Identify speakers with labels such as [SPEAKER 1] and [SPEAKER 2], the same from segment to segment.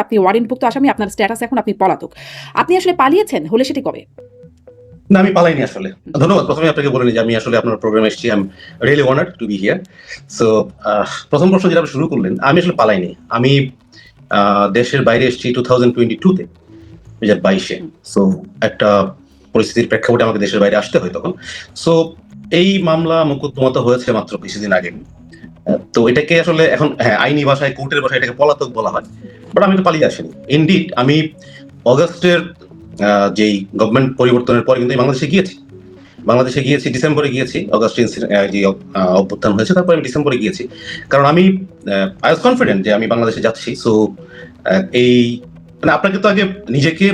[SPEAKER 1] আপনি ওয়ারেন্টভুক্ত আসামি, আপনার স্ট্যাটাস এখন আপনি পলাতক। আপনি আসলে পালিয়েছেন, হলে সেটি কবে?
[SPEAKER 2] না, আমি পালাইনি আসলে। ধন্যবাদ। প্রথমে আপনাকে বলে নিই যে আমি আসলে আপনার প্রোগ্রামে এসেছি। I am really honoured two B here. So প্রথম প্রশ্ন যেটা আপনি শুরু করলেন, আমি আসলে পালাইনি। আমি দেশের বাইরে এসেছি 2022 তে, 2022-এ। সো একটা পরিস্থিতির প্রেক্ষাপটে আমাকে দেশের বাইরে আসতে হয় তখন। সো এই মামলা মোকদ্দমা তো হয়েছে মাত্র কিছুদিন আগে। তো এটাকে আসলে এখন আইনি ভাষায়, কোর্টের ভাষায় এটাকে পলাতক বলা হয়। বাট আমি তো পালিয়ে আসিনি। ইনডিড আমি অগাস্টের যেই গভর্নমেন্ট পরিবর্তনের পরে কিন্তু বাংলাদেশে গিয়েছি। ডিসেম্বরে গিয়েছি। অগাস্ট যে অভ্যুত্থান হয়েছে, তারপরে আমি ডিসেম্বরে গিয়েছি। কারণ আমি আই ওয়াজ কনফিডেন্ট যে আমি বাংলাদেশে যাচ্ছি। সো এই মানে আপনাকে তো আগে নিজেকে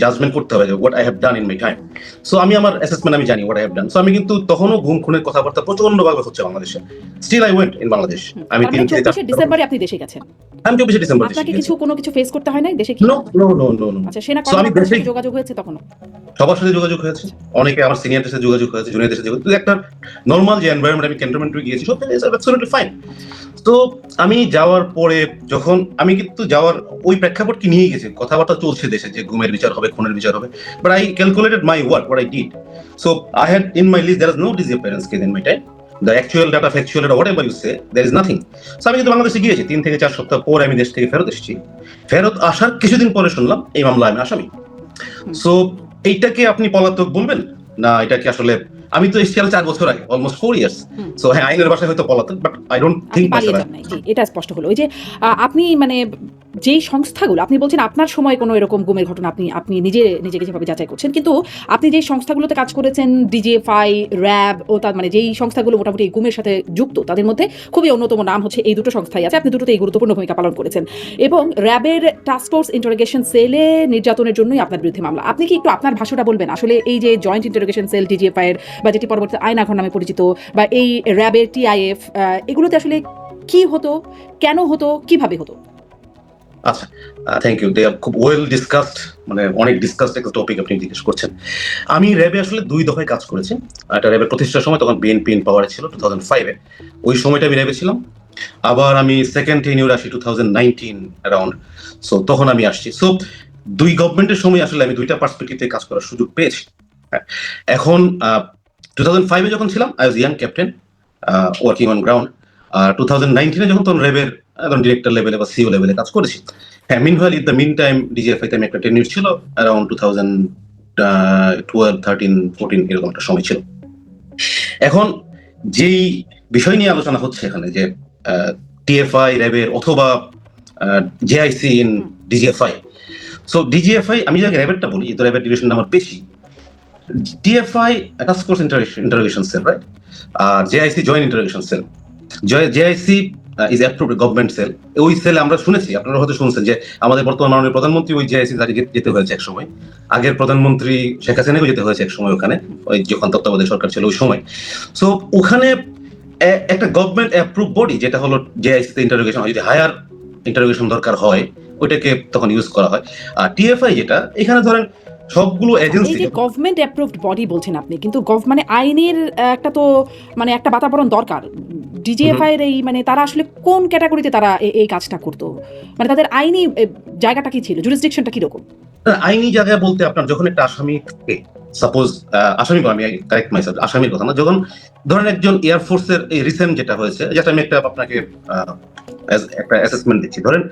[SPEAKER 2] জাজমেন্ট করতে হবে যে what I have done in my time. So আমি আমার অ্যাসেসমেন্ট আমি জানি what I have done. So আমি কিন্তু তখনও গুম খুনের কথাবার্তা প্রচন্ডভাবে হচ্ছে বাংলাদেশে। Still I went in Bangladesh. আমি
[SPEAKER 1] তার মানে 24শে ডিসেম্বরে আপনি দেশে গেছেন।
[SPEAKER 2] আমি 24শে ডিসেম্বর দেশে
[SPEAKER 1] আপনাকে
[SPEAKER 2] গিয়েছি।
[SPEAKER 1] কোনো কিছু ফেস করতে হয় নাই দেশে কি?
[SPEAKER 2] No no no no no.
[SPEAKER 1] আচ্ছা, সেনা
[SPEAKER 2] সো আমি
[SPEAKER 1] কর্মকর্তার
[SPEAKER 2] দেশে
[SPEAKER 1] সাথে যোগাযোগ হয়েছে তখনও?
[SPEAKER 2] সবার সাথে যোগাযোগ হয়েছে, অনেকে আমার সিনিয়রদের সাথে যোগাযোগ হয়েছে, জুনিয়রদের সাথে যোগাযোগ। একটা নর্মাল যে এনভায়রনমেন্ট, আমি ক্যান্টনমেন্টে গিয়েছি, সব অ্যাবসলিউটলি ফাইন। তো আমি যাওয়ার পরে যখন আমি কিন্তু যাওয়ার ওই প্রেক্ষাপটকে নিয়ে গেছি, কথাবার্তা চলছে দেশে যে গুমের বিচার হবে, খুনের বিচার হবে। But I calculated my work, what I did. So I had in my list there is no disappearance case in my time. The actual data, factual data, whatever you say, there is nothing. So আমি কিন্তু বাংলাদেশে গিয়েছি 3 থেকে 4 সপ্তাহ পরে আমি দেশ থেকে ফেরত এসেছি। ফেরত আসার কিছুদিন পরে শুনলাম এই মামলায় আমি আসামি। সো এইটাকে আপনি পলাতক বলবেন না? এটাকে আসলে আমি তো এসেছি 4 বছর আগে, অলমোস্ট 4 ইয়ার্স। সো হ্যাঁ, আইনের ভাষায় হয়তো পলাতক, বাট আই ডোন্ট থিংক
[SPEAKER 1] পালিয়ে যান নাই। জি, এটা স্পষ্ট হলো। ওই যে আপনি মানে যেই সংস্থাগুলো আপনি বলছেন আপনার সময় কোনো এরকম গুমের ঘটনা আপনি নিজেকে যেভাবে যাচাই করছেন, কিন্তু আপনি যেই সংস্থাগুলোতে কাজ করেছেন, ডিজিএফআই, র্যাব ও তার মানে যেই সংস্থাগুলো মোটামুটি এই গুমের সাথে যুক্ত, তাদের মধ্যে খুবই অন্যতম নাম হচ্ছে এই দুটো সংস্থাই আছে। আপনি দুটোতেই গুরুত্বপূর্ণ ভূমিকা পালন করেছেন এবং র্যাবের টাস্কফোর্স ইন্টারোগেশন সেলে নির্যাতনের জন্যই আপনার বিরুদ্ধে মামলা। আপনি কি একটু আপনার ভাষাটা বলবেন? আসলে এই যে জয়েন্ট ইন্টারোগেশন সেল ডিজিএফআই এর বা যেটি পরবর্তীতে আয়নাঘর নামে পরিচিত, বা এই র্যাবের টিআইএফ, এগুলোতে আসলে কি হতো, কেন হতো, কিভাবে হতো?
[SPEAKER 2] আচ্ছা, থ্যাংক ইউ। দে আর খুব ওয়েল ডিসকাসড, মানে অনেক ডিসকাসড একটা টপিক আপনি জিজ্ঞেস করছেন। আমি র্যাবে আসলে 2 দফায় কাজ করেছি। একটা র্যাবের প্রতিষ্ঠার সময়, তখন বিএনপি পাওয়ারে ছিল 2005-এ। ওই সময়টা আমি র্যাবে ছিলাম। আবার আমি সেকেন্ড টেনিউর আসি 2019 অ্যারাউন্ড। সো তখন আমি আসছি। সো 2 গভর্নমেন্টের সময় আসলে আমি 2টা পার্সপেক্টিভে কাজ করার সুযোগ পেয়েছি। হ্যাঁ। এখন 2005-এ যখন ছিলাম, I was young captain working on ground. আর 2019-এ যখন, তখন র্যাবের একদম ডিরেক্টর লেভেলে বা সিও লেভেলে কাজ করেছি। হ্যাঁ, meanwhile in the mean time ডিজিএফআইতে আমি একটা টেনিউর ছিল অ্যারাউন্ড 2012, 13, 14 এরকম একটা সময় ছিল। এখন যেই বিষয় নিয়ে আলোচনা হচ্ছে এখানে যে টিএফআই র্যাবের অথবা JIC in DGFI. So DGFI, আমি যাকে র্যাবেরটা বলি, তো র্যাবের ডিভিশন আমার বেশি। TFI task force interrogation cell, right? আর JIC joint interrogation cell. JIC is approved government cell. ওই সেলে আমরা শুনেছি, আপনারা হয়তো শুনছেন যে আমাদের বর্তমান মাননীয় প্রধানমন্ত্রী ওই জেআইসি যেতে হয়েছে এক সময়। আগের প্রধানমন্ত্রী শেখ হাসিনাকেও যেতে হয়েছে এক সময় ওখানে, ওই যখন তত্ত্বাবধায়ক সরকার ছিল ওই সময়। সো ওখানে একটা গভর্নমেন্ট অ্যাপ্রুভ বডি, যেটা হলো জেআইসি তে ইন্টারোগেশন হয়, যদি হায়ার ইন্টারোগেশন দরকার হয়, ওইটাকে তখন ইউজ করা হয়। আর টিএফআই যেটা, এখানে ধরেন সবগুলো এজেন্সি।
[SPEAKER 1] এই যে গভর্নমেন্ট অ্যাপ্রুভড বডি বলছেন আপনি, কিন্তু মানে আইনের একটা তো মানে একটা বাতাবরণ দরকার। ডিজিএফআই এর এই মানে তারা আসলে কোন ক্যাটাগরিতে তারা এই কাজটা করতো? মানে তাদের আইনি জায়গাটা কি ছিল, জুরিসডিকশনটা কি রকম?
[SPEAKER 2] আইনি জায়গায় বলতে আপনার যখন একটা আসামি থাকে, সাপোজ আসামি, আমি কারেক্ট মাইসেলফ, আসামির কথা না, যখন ধরেন একজন এয়ারফোর্সের এই রিসেন্ট যেটা হয়েছে, যেটা আমি একটা আপনাকে একটা অ্যাসেসমেন্ট দিচ্ছি। ধরেন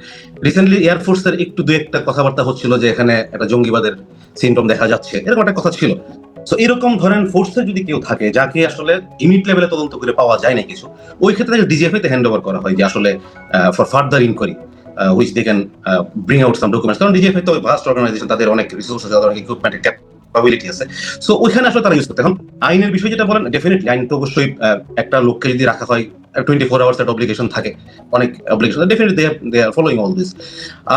[SPEAKER 2] রিসেন্টলি এয়ারফোর্সের একটু দু একটা কথাবার্তা হচ্ছিল যে এখানে একটা জঙ্গিবাদের সিমটম দেখা যাচ্ছে, এরকম একটা কথা ছিল। সো এরকম ধরেন ফোর্সে যদি কেউ থাকে যাকে আসলে ইউনিট লেভেলে তদন্ত করে পাওয়া যায় না কিছু, ওই ক্ষেত্রে ডিজিএফআই তে হ্যান্ড ওভার করা হয় যে আসলে for further inquiry which they can bring out some documents. কারণ ডিজিএফআই তো ভাস্ট অর্গানাইজেশন, তাদের অনেক রিসোর্স আছে, তাদের অনেক ইকুইপমেন্টের ক্যাপাবিলিটি আছে। সো ওইখানে আসলে তারা ইউজ করতে। এখন আইনের বিষয় যেটা বলেন, ডেফিনেটলি আইন তো অবশ্যই একটা লোককে যদি রাখা হয় 24 আওয়ার্স একটা অব্লিগেশন থাকে, অনেক obligation, definitely they are following all this.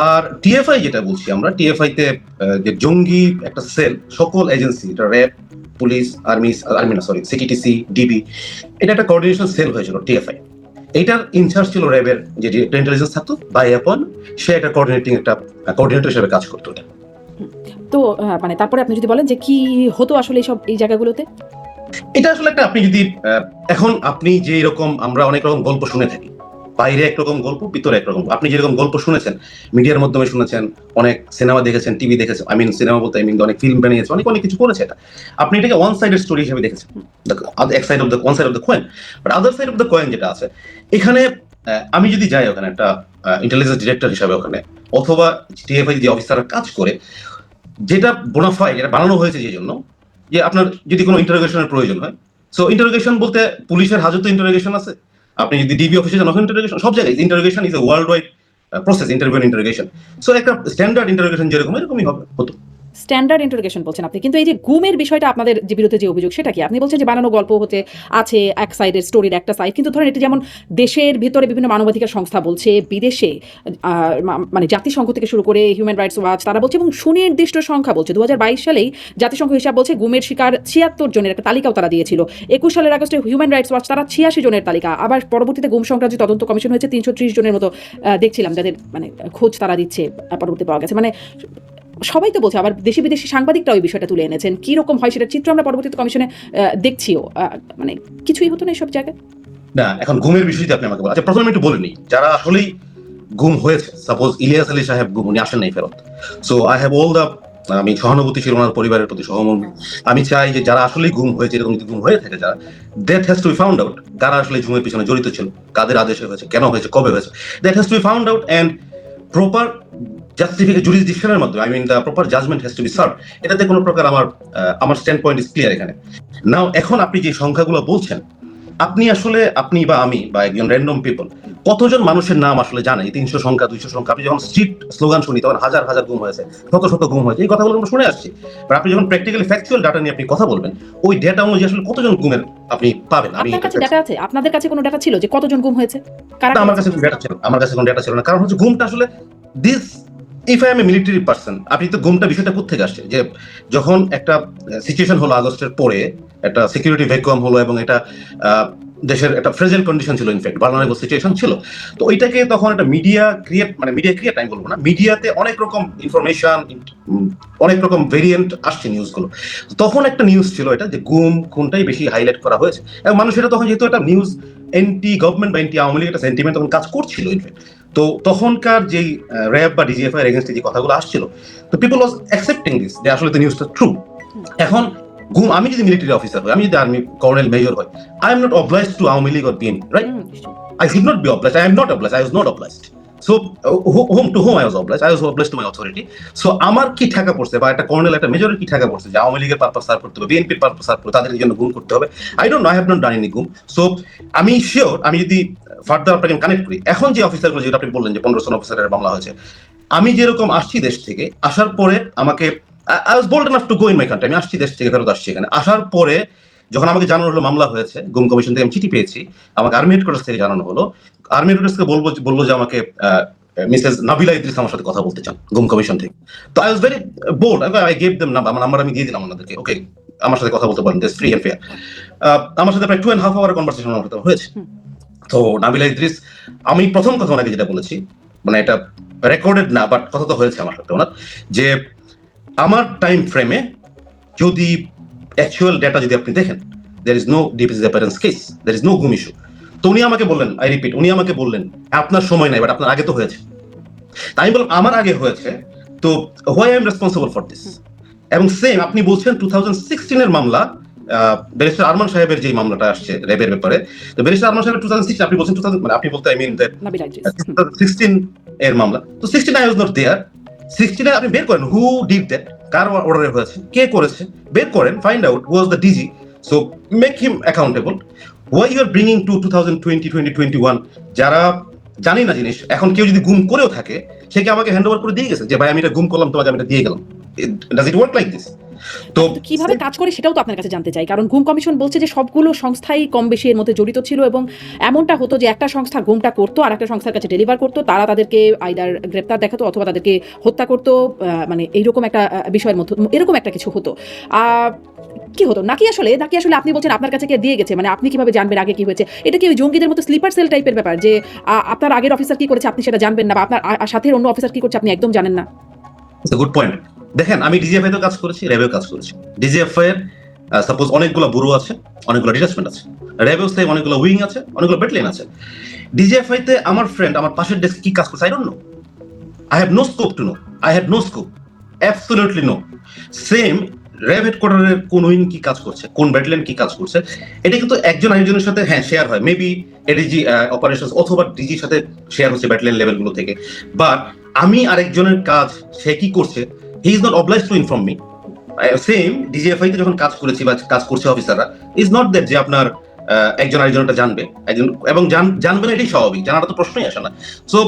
[SPEAKER 2] আর টিএফআই যেটা বলছি আমরা, টিএফআই তে যে জঙ্গি একটা সেল, সকল এজেন্সি, এটা র্যাব, পুলিশ, সিটিটিসি, ডিবি, এটা একটা কোঅর্ডিনেশন সেল হয়েছিল টিএফআই। এইটার ইনচার্জ ছিল র্যাবের যে ইন্টেলিজেন্স থাকতো বাই অ্যাপন, সে একটা কোঅর্ডিনেটর হিসেবে কাজ করতো।
[SPEAKER 1] তো মানে তারপরে আপনি যদি বলেন যে কি হতো আসলে এই জায়গাগুলোতে?
[SPEAKER 2] এটা আসলে একটা, আপনি যদি এখন আপনি যে এরকম, আমরা অনেক রকম গল্প শুনে থাকি, বাইরে একরকম গল্প, ভিতরে একরকম। আপনি যেরকম গল্প শুনেছেন, মিডিয়ার মাধ্যমে শুনেছেন, অনেক সিনেমা দেখেছেন, টিভি দেখেছেন, সিনেমা বলতে অনেক ফিল্ম বানিয়েছে, অনেক কিছু করেছে এটা। আপনি এটাকে ওয়ান সাইডেড স্টোরি হিসেবে দেখেছেন, এক side of the one side of the coin. But other side of the coin যেটা আছে এখানে, আমি যদি যাই ওখানে একটা ইন্টেলিজেন্স ডিরেক্টর হিসাবে ওখানে, অথবা টিএফআই যে অফিসাররা কাজ করে, যেটা বোনাফাইড, যেটা বানানো হয়েছে যে জন্য যে আপনার যদি কোনো ইন্টারোগেশনের প্রয়োজন হয়, সো ইন্টারোগেশন বলতে পুলিশের হাজতে ইন্টারোগেশন আছে, আপনি যদি ডিবি অফিসে যান ওখানে ইন্টারোগেশন, সব জায়গায় interrogation is a world wide process, interview interrogation. So একটা স্ট্যান্ডার্ড ইন্টারোগেশন যেরকম এরকমই হতো।
[SPEAKER 1] স্ট্যান্ডার্ড ইন্টারোগেশন বলছেন আপনি, কিন্তু এই যে গুমের বিষয়টা আপনাদের যে বিরুদ্ধে যে অভিযোগ, সেটা কি? আপনি বলছেন যে বানানো গল্প হতে আছে এক সাইডের স্টোরির একটা সাইড, কিন্তু ধরেন এটা যেমন দেশের ভিতরে বিভিন্ন মানবাধিকার সংস্থা বলছে, বিদেশে মানে জাতিসংঘ থেকে শুরু করে হিউম্যান রাইটস ওয়াচ তারা বলছে, এবং সুনির্দিষ্ট সংখ্যা বলছে 2022 সালেই জাতিসংঘ হিসাব বলছে গুমের শিকার 76 জনের একটা তালিকাও তারা দিয়েছিল। 21 সালের আগস্টে হিউম্যান রাইটস ওয়াচ তারা 86 জনের তালিকা, আবার পরবর্তীতে গুম সংক্রান্ত তদন্ত কমিশন হয়েছে 330 জনের মতো দেখছিলাম, যাদের মানে খোঁজ তারা দিচ্ছে, পরবর্তী পাওয়া গেছে। মানে সবাই তো বলছে, আবার দেশি বিদেশি সাংবাদিকরা ওই বিষয়টা তুলে এনেছেন, কি রকম হয় সেটা চিত্র আমরা পরবর্তীতে কমিশনে দেখছিও। মানে কিছুই হতো না এইসব জায়গায়।
[SPEAKER 2] না, এখন গুমের বিষয়টা আপনি আমাকে বলেন। আচ্ছা, প্রথমে একটু বলে নিই, যারা আসলেই গুম হয়েছে, সাপোজ ইলিয়াস আলী সাহেব গুম, উনি আসেন নাই ফেরত। So I have all the, আমি সহানুভূতিশীল ওনার পরিবারের প্রতি সহমর্মী। আমি চাই যে যারা আসলেই গুম হয়েছে, এরকম যদি গুম হয়ে থাকে, যারা that has to be found out, কারা আসলে গুমের পিছনে জড়িত ছিল, কাদের আদেশে হয়েছে, কেন হয়েছে, কবে হয়েছে, that has to be found out and proper justification জুরিসডিকশনের মাধ্যমে, the proper judgement has to be serve. এটাতে কোনো প্রকার আমার স্ট্যান্ড পয়েন্ট ইজ ক্লিয়ার এখানে। নাও এখন আপনি যে সংখ্যাগুলো বলছেন, আপনি বা আমি বা একজন র্যান্ডম পিপল কতজন মানুষের নাম আসলে জানে? 300 সংখ্যা, 200 সংখ্যা। আপনি যখন স্ট্রিট স্লোগান শুনি তখন হাজার হাজার গুম হয়েছে, শত শত গুম হয়েছে, এই কথাগুলো আমরা শুনে আসছি। আর আপনি যখন প্র্যাকটিক্যালি ফ্যাকচুয়াল ডাটা নিয়ে আপনি কথা বলবেন, ওই ডেটা অনুযায়ী আসলে কতজন গুমের আপনি পাবেন?
[SPEAKER 1] আপনার কাছে ডাটা আছে? আপনাদের কাছে কোনো ডাটা ছিল যে কতজন গুম হয়েছে?
[SPEAKER 2] আমার কাছে কোনো ডেটা ছিল না। কারণ হচ্ছে গুমটা আসলে this, if I am A military person, আপনি তো গুমটা বিষয়টা কোত্থেকে আসছে, যে যখন একটা সিচুয়েশন হলো আগস্টের পরে, একটা সিকিউরিটি ভ্যাকুয়াম হলো এবং এটা দেশের একটা ফ্রেজাইল কন্ডিশন ছিল, ইনফ্যাক্ট ভালনারেবল সিচুয়েশন ছিল। তো ওইটাকে তখন একটা মিডিয়া ক্রিয়েট আমি বলবো না, মিডিয়াতে অনেক রকম ইনফরমেশন, অনেক রকম ভেরিয়েন্ট আসছে নিউজগুলো। তখন একটা নিউজ ছিল এটা, যে গুম খুনটাই বেশি হাইলাইট করা হয়েছে, এবং মানুষ এটা তখন, যেহেতু একটা নিউজ এন্টি গভর্নমেন্ট বা এন্টি আওয়ামী লীগ একটা সেন্টিমেন্ট তখন কাজ করছিল ইনফ্যাক্ট। তো তখনকার যেই র্যাব বা ডিজিএফআই এর এগেইনস্টে যে কথাগুলো আসছিল, তো পিপল ওয়াজ অ্যাকসেপ্টিং দিস, যে আসলে তো নিউজটা ট্রু। এখন গুম, আমি যদি মিলিটারি অফিসার হই, আমি যদি আর্মি কর্নেল মেজর হই, I am not obliged to Awami League or BNP, right? I should not be obliged. I am not obliged. I was not obliged. So, whom I was obliged? I was obliged to my authority. So, আমার কি ঠেকা পড়ছে, বা একটা colonel, একটা মেজরের কি ঠেকা পড়ছে যে আওয়ামী লীগের পারপাস সার্ভ করতে হবে, বিএনপির পারপাস সার্ভ করতে, তাদের জন্য গুম করতে হবে? I don't know, I have not done any গুম। সো আমি শিওর, আমি যদি ফার্দার আপনাকে কানেক্ট করি, এখন যে অফিসারগুলো, যেটা আপনি বললেন যে 15 জন অফিসারের মামলা হয়েছে, আমি যেরকম আসছি দেশ থেকে, আসার পরে আমাকে, I was bold enough to go in my country, আমি আসছি দেশ থেকে, ফেরত আসছি এখানে। আসার পরে যখন আমাকে জানানো হলো মামলা হয়েছে, গুম কমিশন থেকে আমি চিঠি পেয়েছি, আমাকে আর্মি হেডকোয়ার্টার থেকে জানানো হলো, আর্মি হেডকোয়ার্টার থেকে বললো যে আমাকে মিসেস নাবিলা ইদ্রিস আমার সাথে কথা বলতে চান গুম কমিশন থেকে। তো I was very bold, I gave them number, আমার নাম্বার আমি দিয়ে দিলাম ওনাদেরকে, ওকে আমার সাথে কথা বলতে পারেন, দিস ফ্রি এন্ড ফেয়ার। আমার সাথে প্রায় 2.5 আওয়ার কনভারসেশন আমার সাথে হয়েছে। তো নাবিলা ইদ্রিস, আমি প্রথম কথা ওনাকে যেটা বলেছি, মানে এটা রেকর্ডেড না, বাট কথা তো হয়েছে আমার সাথে ওনার, যে আমার টাইম ফ্রেমে যদি অ্যাকচুয়াল ডেটা যদি আপনি দেখেন, there is no disappearance case, there is no গুম ইস্যু। তো উনি আমাকে বললেন, আই রিপিট, উনি আমাকে বললেন আপনার সময় নাই, বাট আপনার আগে তো হয়েছে। তাই আমি বললাম আমার আগে হয়েছে, তো why I am responsible for this. এবং সেম আপনি বলছেন 2016 এর মামলা, ব্যারিস্টার আরমান সাহেবের যে মামলাটা আসছে র্যাবের ব্যাপারে, তো ব্যারিস্টার আরমান সাহেবের 2016, আপনি বলছেন 2000, মানে আপনি বলতে আই মিন দ্যাট 2016 এর মামলা। তো 16 আই ওয়াজ নট দেয়ার। 16 আপনি বের করেন হু ডিড দ্যাট, কার অর্ডারে হয়েছে, কে করেছে, বের করেন, find out who was the DG, so make him accountable. Why you are bringing to 2020, 2021, যারা জানি না জিনিস, এখন কেউ যদি গুম করেও থাকে, সে কি আমাকে হ্যান্ড ওভার করে দিয়ে গেছে যে ভাই আমি এটা গুম করলাম, তোমাকে আমি এটা দিয়ে গেলাম? Does it work like this?
[SPEAKER 1] তো কিভাবে কাজ করে সেটাও তো আপনার কাছে জানতে চাই, কারণ গুম কমিশন বলছে যে সবগুলো সংস্থাই কম বেশি এর মধ্যে জড়িত ছিল, এবং এমনটা হতো যে একটা সংস্থা গুমটা করতো আর একটা সংস্থার কাছে ডেলিভার করতো, তারা তাদেরকে আইদার গ্রেপ্তার দেখাতো অথবা তাদেরকে হত্যা করতো, মানে এইরকম একটা বিষয়ের মধ্যে এরকম একটা কিছু হতো। কি হতো নাকি আসলে আপনি বলছেন আপনার কাছে কে দিয়ে গেছে, মানে আপনি কিভাবে জানবেন আগে কি হয়েছে? এটা কি ওই জঙ্গিদের মতো স্লিপার সেল টাইপের ব্যাপার, যে আপনার আগের অফিসার কি করেছে আপনি সেটা জানবেন না, বা আপনার সাথে অন্য অফিসার কি করছে আপনি একদম জানেন না?
[SPEAKER 2] Good point. দেখেন, আমি ডিজিএফআই তেও কাজ করেছি, র্যাবেও কাজ করেছি। ডিজিএফআই এর সাপোজ অনেকগুলো ব্যুরো আছে, অনেকগুলো ডিটাচমেন্ট আছে। র্যাবেও সেম অনেকগুলো উইং আছে, অনেকগুলো ব্যাটালিয়ন আছে। ডিজিএফআই তে আমার ফ্রেন্ড আমার পাশের ডেস্ক কি কাজ করছে I don't know, I have no scope to know, I had no scope, absolutely no. Same RAB হেডকোয়ার্টারের কোন উইং কি কাজ করছে, কোন ব্যাটালিয়ন কি কাজ করছে, এটা কিন্তু একজন আরেকজনের সাথে হ্যাঁ শেয়ার হয়, মেবি এডিজি অপারেশনস অথবা ডিজির সাথে শেয়ার হচ্ছে ব্যাটালিয়ন লেভেলগুলো থেকে। বাট আমি আরেকজনের কাজ সে কি করছে, he is not oblige to inform me. Same DGFI তে যখন কাজ করেছি বা কাজ করছে অফিসাররা, ইজ নট দ্যাট যে আপনার একজন আরেকজনটা জানবে, একজন এবং জানবে না, এটাই স্বাভাবিক, জানাটা তো প্রশ্নই আসে না। সো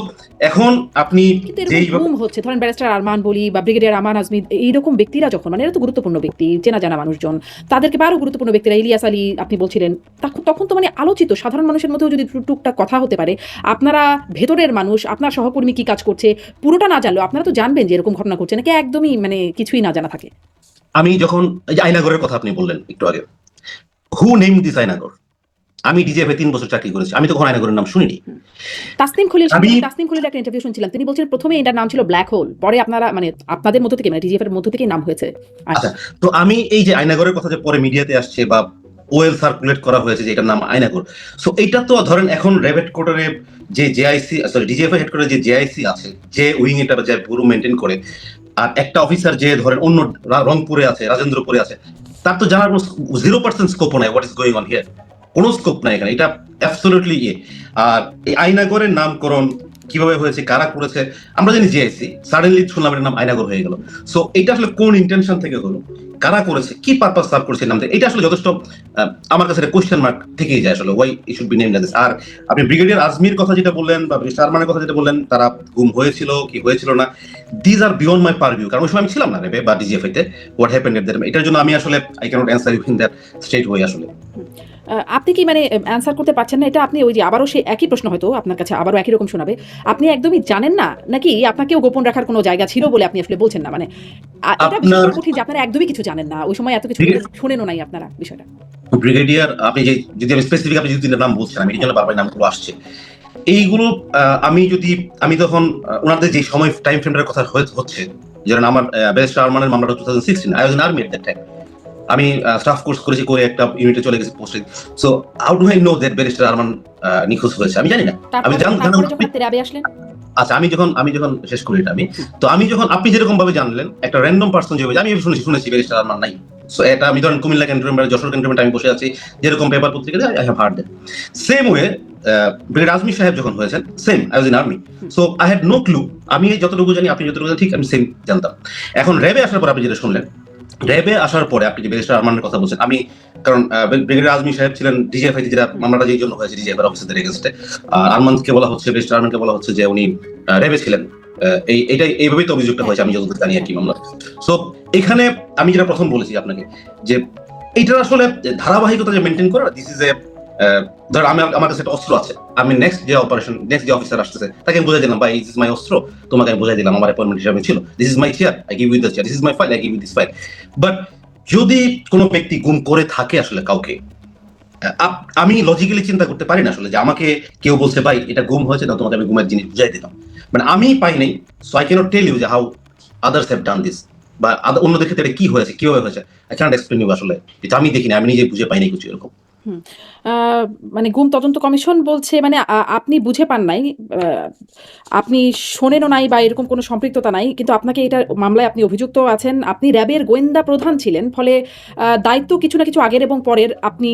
[SPEAKER 2] এখন আপনি
[SPEAKER 1] কিন্তু এরকম
[SPEAKER 2] যেই
[SPEAKER 1] গুম হচ্ছে, ধরেন ব্যারিস্টার আরমান বলি বা ব্রিগেডিয়ার আমান আজমি, এইরকম ব্যক্তিরা যখন, মানে এরা তো গুরুত্বপূর্ণ ব্যক্তি, চেনা জানা মানুষজন, তাদেরকে বা আরো গুরুত্বপূর্ণ ব্যক্তিরা, ইলিয়াস আলী আপনি বলছিলেন, তখন তো মানে আলোচিত সাধারণ মানুষের মধ্যেও যদি টুকটাক কথা হতে পারে, আপনারা ভেতরের মানুষ, আপনার সহকর্মী কি কাজ করছে পুরোটা না জানলেও আপনারা তো জানবেন যে এরকম ঘটনা ঘটছে, নাকি একদমই মানে কিছুই না জানা থাকে?
[SPEAKER 2] আমি যখন এই যে আয়নাগরের কথা আপনি বললেন একটু আগে, হু নেম দিস আয়নাগর? আমি ডিজিএফআই 3 বছর চাকরি করেছি, আমি তো কখনো আয়নাগরের নাম শুনিনি।
[SPEAKER 1] তাসনিম খলিল,
[SPEAKER 2] আমি-
[SPEAKER 1] তাসনিম খলিল একটা ইন্টারভিউ শুনছিলাম, তিনি বলছিলেন প্রথমে এটার নাম ছিল ব্ল্যাক হোল, পরে আপনারা মানে আপনাদের মধ্য থেকে, মানে ডিজিএফ এর মধ্য থেকেই নাম হয়েছে।
[SPEAKER 2] আচ্ছা, তো আমি এই যে আয়নাগরের কথা যে পরে মিডিয়াতে আসছে বা ওয়েল সার্কুলেট করা হয়েছে যে এটার নাম আয়নাগর, সো এটা তো ধরেন এখন র্যাব হেডকোয়ার্টারে যে জেআইসি, সরি ডিজিএফআই হেডকোয়ার্টারে যে জেআইসি আছে, যে উইং এটা যে পুরো মেনটেন করে, আর একটা অফিসার যে ধরেন অন্য রংপুরে আছে, রাজেন্দ্রপুরে আছে, তার তো জানার 0% স্কোপও নাই what is going on here, কোনো স্কোপ নাই এখানে, এটা অ্যাবসলিউটলি ইয়ে। আর এই আয়নাগরের নামকরণ কিভাবে হয়েছে, কারা করেছে, আমরা জানি জিআইসি, সাডেনলি শুনলাম এর নাম আয়নাগর হয়ে গেল। সো এটা আসলে কোন ইন্টেনশন থেকে হলো, কারা করেছে, কি পারপাস সার্ভ করেছে নাম থেকে, এটা আসলে যথেষ্ট আমার কাছে কোশ্চেন মার্ক থেকেই যায় আসলে, why it should be named this. আর আপনি ব্রিগেডিয়ার আজমির কথা যেটা বললেন বা ব্রিগেডিয়ার আরমানের কথা যেটা বললেন, তারা গুম হয়েছিল কি হয়েছিল না, দিজ আর বিয়ন্ড মাই পারভিউ, কারণ ওই সময় আমি ছিলাম না রেবে বা ডিজিএফআই তে, হোয়াট হ্যাপেন্ড এট দ্যাট, এটার জন্য আমি আসলে I cannot answer you in that straight way আসলে।
[SPEAKER 1] আপনি কি মানে অ্যান্সার করতে পারছেন না এটা? আপনি ওই যে আবারও সেই একই প্রশ্ন হয়তো আপনার কাছে আবারও একই রকম শোনাবে, আপনি একদমই জানেন না, নাকি আপনাকেও গোপন রাখার কোনো জায়গা ছিল বলে আপনি আসলে বলছেন না? মানে এটা বিশ্বাস করা কঠিন যে আপনারা একদমই কিছু জানেন না, ওই সময় এত কিছু শুনেনও নাই আপনারা বিষয়টা।
[SPEAKER 2] ব্রিগেডিয়ার, আপনি যে যদি আমি স্পেসিফিক আপনি যদি নাম বলছেন, আমি এই জন্য বারবার নামগুলো আসছে এইগুলো, আমি তখন ওনাদের যে সময় টাইম ফ্রেমটার কথা হচ্ছে, যেমন আমার ব্যারিস্টার আরমানের মামলাটা 2016, I was in army at that time, আমি স্টাফ কোর্স করেছি, করে একটা ইউনিটে চলে গেছি পোস্টে। So how do I know that barrister Arman নিখোঁজ হয়েছে? আমি জানি না। আমি
[SPEAKER 1] তারপরে যখন আপনি র্যাবে আসলেন,
[SPEAKER 2] আচ্ছা, আমি যখন শেষ করি এটা, আমি যখন আপনি যেরকম ভাবে জানলেন, একটা র্যান্ডম পার্সন যেভাবে, আমি শুনেছি ব্যারিস্টার আরমান নাই, সো এটা আমি ধরেন কুমিল্লা ক্যান্টনমেন্ট, যশোর ক্যান্টনমেন্ট আমি বসে আছি, যেরকম পেপার পত্রিকাতে I have heard that. Same way brigadier Azmi সাহেব যখন হয়েছেন, same I was in army, so I had no clue. আমি যতটুকু জানি, আপনি যতটুকু জানেন, ঠিক আমি সেম জানতাম। এখন র্যাবে আসার পর আপনি যেটা শুনলেন, র্যাবে আসার পরে আপনি যে ব্যারিস্টার আরমানের কথা বলছেন, আমি কারণ ব্রিগেডিয়ার আজমি সাহেব ছিলেন ডিজিএফআই, যেটা মামলাটা যেই জন্য হয়েছে ডিজিএফআই অফিসারদের এগেইনস্টে, আরমানকে বলা হচ্ছে, ব্যারিস্টার আরমানকে বলা হচ্ছে যে উনি র্যাবে ছিলেন, এইভাবেই তো অভিযোগটা হয়েছে, আমি যতদূর জানি আর কি মামলা। সো এখানে আমি যেটা প্রথম বলেছি আপনাকে, যে এইটার আসলে ধারাবাহিকতা যে মেনটেন করে, দিস ইজ এ, ধর আমার কাছে একটা অস্ত্র আছে, আমি নেক্সট যে অফিসার আসতেছে তাকে আমি বুঝাই দিলাম, ভাই দিস ইজ মাই অস্ত্র, তোমাকে আমি বুঝাই দিলাম, আমার অ্যাপয়েন্টমেন্ট হিসাবে ছিল, this is my chair, I give you this chair, this is my file, I give you this file. But যদি কোনো ব্যক্তি গুম করে থাকে আসলে কাউকে, আমি লজিক্যালি চিন্তা করতে পারি না আসলে যে আমাকে কেউ বলছে ভাই এটা গুম হয়েছে না, তোমাকে আমি গুমের জিনিস বুঝাই দিলাম, মানে আমি পাই নাই, so I cannot tell you যে how others have done this, বা অন্যদের ক্ষেত্রে এটা কি হয়েছে, কিভাবে হয়েছে, আই ক্যানট এক্সপ্লেন ইউ আসলে, এটা আমি দেখিনি, আমি নিজে বুঝে পাইনি কিছু এরকম।
[SPEAKER 1] মানে গুম তদন্ত কমিশন বলছে, মানে আপনি বুঝে পান নাই, আপনি শোনেনও নাই বা এরকম কোনো সম্পৃক্ততা নাই, কিন্তু আপনাকে এটা মামলায় আপনি অভিযুক্ত আছেন, আপনি র্যাবের গোয়েন্দা প্রধান ছিলেন, ফলে দায়িত্ব কিছু না কিছু আগের এবং পরের আপনি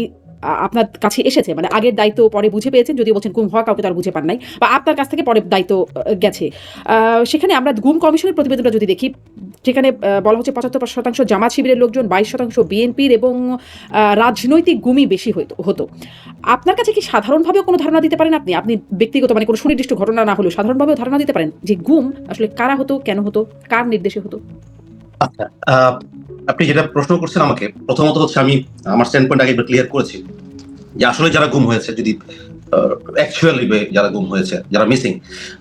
[SPEAKER 1] আপনার কাছে এসেছে, মানে আগের দায়িত্ব পরে বুঝে পেয়েছেন, যদিও বলছেন গুম হওয়া কাউকে তার বুঝে পান নাই, বা আপনার কাছ থেকে পরে দায়িত্ব গেছে। সেখানে আমরা গুম কমিশনের প্রতিবেদনটা যদি দেখি, সেখানে বলা হচ্ছে 75% জামাত শিবিরের লোকজন, 22% বিএনপির, এবং রাজনৈতিক গুমই বেশি হতো। আপনার কাছে কি সাধারণভাবে কোনো ধারণা দিতে পারেন আপনি? আপনি ব্যক্তিগত মানে কোনো সুনির্দিষ্ট ঘটনা না হলেও সাধারণভাবে ধারণা দিতে পারেন যে গুম আসলে কারা হতো, কেন হতো, কার নির্দেশে হতো?
[SPEAKER 2] আচ্ছা, আপনি যেটা প্রশ্ন করছেন আমাকে, প্রথমত হচ্ছে আমি আমার স্ট্যান্ড পয়েন্ট আগে ক্লিয়ার করেছি যে আসলে যারা গুম হয়েছে, যদি অ্যাকচুয়ালি যারা গুম হয়েছে, যারা মিসিং,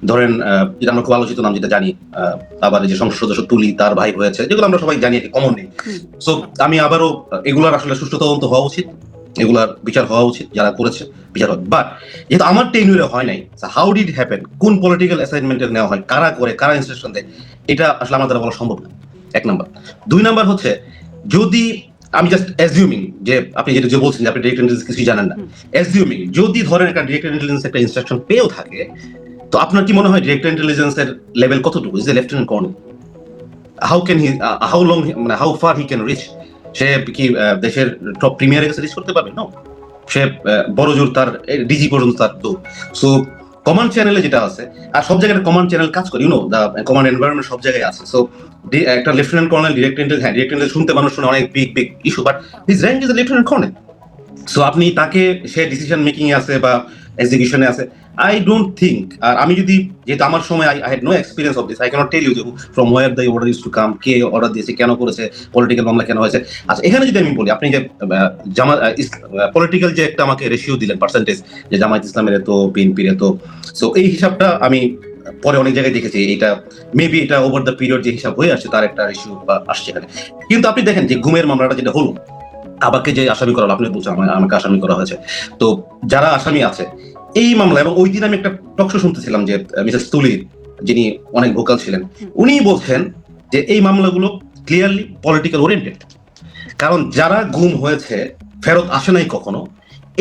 [SPEAKER 2] ধরেন যেটা আমরা খুব আলোচিত নাম যেটা জানি, আবার যে সংসদ সদস্য তুলি তার ভাই হয়েছে, যেগুলো আমরা সবাই জানি কমন নেই। সো আমি আবারও এগুলার আসলে সুষ্ঠু তদন্ত হওয়া উচিত, এগুলার বিচার হওয়া উচিত, যারা করেছে বিচার হবে। বাট যেহেতু আমার টেনিউরে হয় নাই, হাউ ডিড হ্যাপেন, কোন পলিটিক্যাল অ্যাসাইনমেন্টের নেওয়া হয়, কারা করে, কারা ইনস্ট্রাকশন দেয়, এটা আসলে আমার দ্বারা বলা সম্ভব না, এক নাম্বার। দুই নাম্বার হচ্ছে, যদি আমি জাস্ট অ্যাজিউমিং যে আপনি যেটা যে বলছেন যে আপনি ডিরেক্ট ইন্টেলিজেন্স কিছু জানেন না, অ্যাজিউমিং যদি ধরেন একটা ডিরেক্ট ইন্টেলিজেন্স একটা ইনস্ট্রাকশন পেয়েও থাকে, তো আপনার কি মনে হয় ডিরেক্ট ইন্টেলিজেন্সের লেভেল কতটুকু? Is a lieutenant colonel, how can he, how long, মানে how far he can reach? সে কি দেশের টপ প্রিমিয়ারের কাছে রিচ করতে পারবে? নো, সে বড় জোর তার ডিজি পর্যন্ত তার দৌড়। সো কমান্ড চ্যানেলে যেটা আছে, আর সব জায়গায় কমান্ড চ্যানেল কাজ করে, ইউনো দ্য কমান্ড এনভায়রনমেন্ট সব জায়গায় আছে। সো একটা লেফটেন্যান্ট কর্নেল ডিরেক্ট ইন্টেলিজেন্স, হ্যাঁ ডিরেক্ট ইন্টেলিজেন্স শুনতে মানুষ শুনে অনেক big big issue, but his rank is lieutenant colonel. So আপনি তাকে, সে ডিসিশন মেকিং এ আছে বা এক্সিকিউশনে আছে, আই ডোন্ট থিঙ্ক। আর আমি যদি, যেহেতু আমার সময় I had no experience of this, I cannot tell you যে from where the order is to come, কে অর্ডার দিয়েছে, কেন করেছে, পলিটিক্যাল মামলা কেন হয়েছে। আচ্ছা, এখানে যদি আমি বলি, আপনি যে পলিটিক্যাল যে একটা আমাকে রেশিও দিলেন পার্সেন্টেজ, যে জামায়াত ইসলামের এত, বিএনপির এত, সো এই হিসাবটা আমি পরে অনেক জায়গায় দেখেছি, এটা মেবি এটা ওভার দ্য পিরিয়ড যে হিসাব হয়ে আসছে তার একটা রেশিও আসছে এখানে। কিন্তু আপনি দেখেন যে গুমের মামলাটা যেটা হলো, আবাকে যে আসামি করা হলো, আপনি বলছেন আমাকে আসামি করা হয়েছে, তো যারা আসামি আছে এই মামলা, এবং ওই দিন আমি একটা টকশো শুনতেছিলাম যে মিসেস তুলির, যিনি অনেক ভোকাল ছিলেন, উনি বলছেন যে এই মামলাগুলো ক্লিয়ারলি পলিটিক্যাল ওরিয়েন্টেড। কারণ যারা গুম হয়েছে ফেরত আসে নাই কখনো,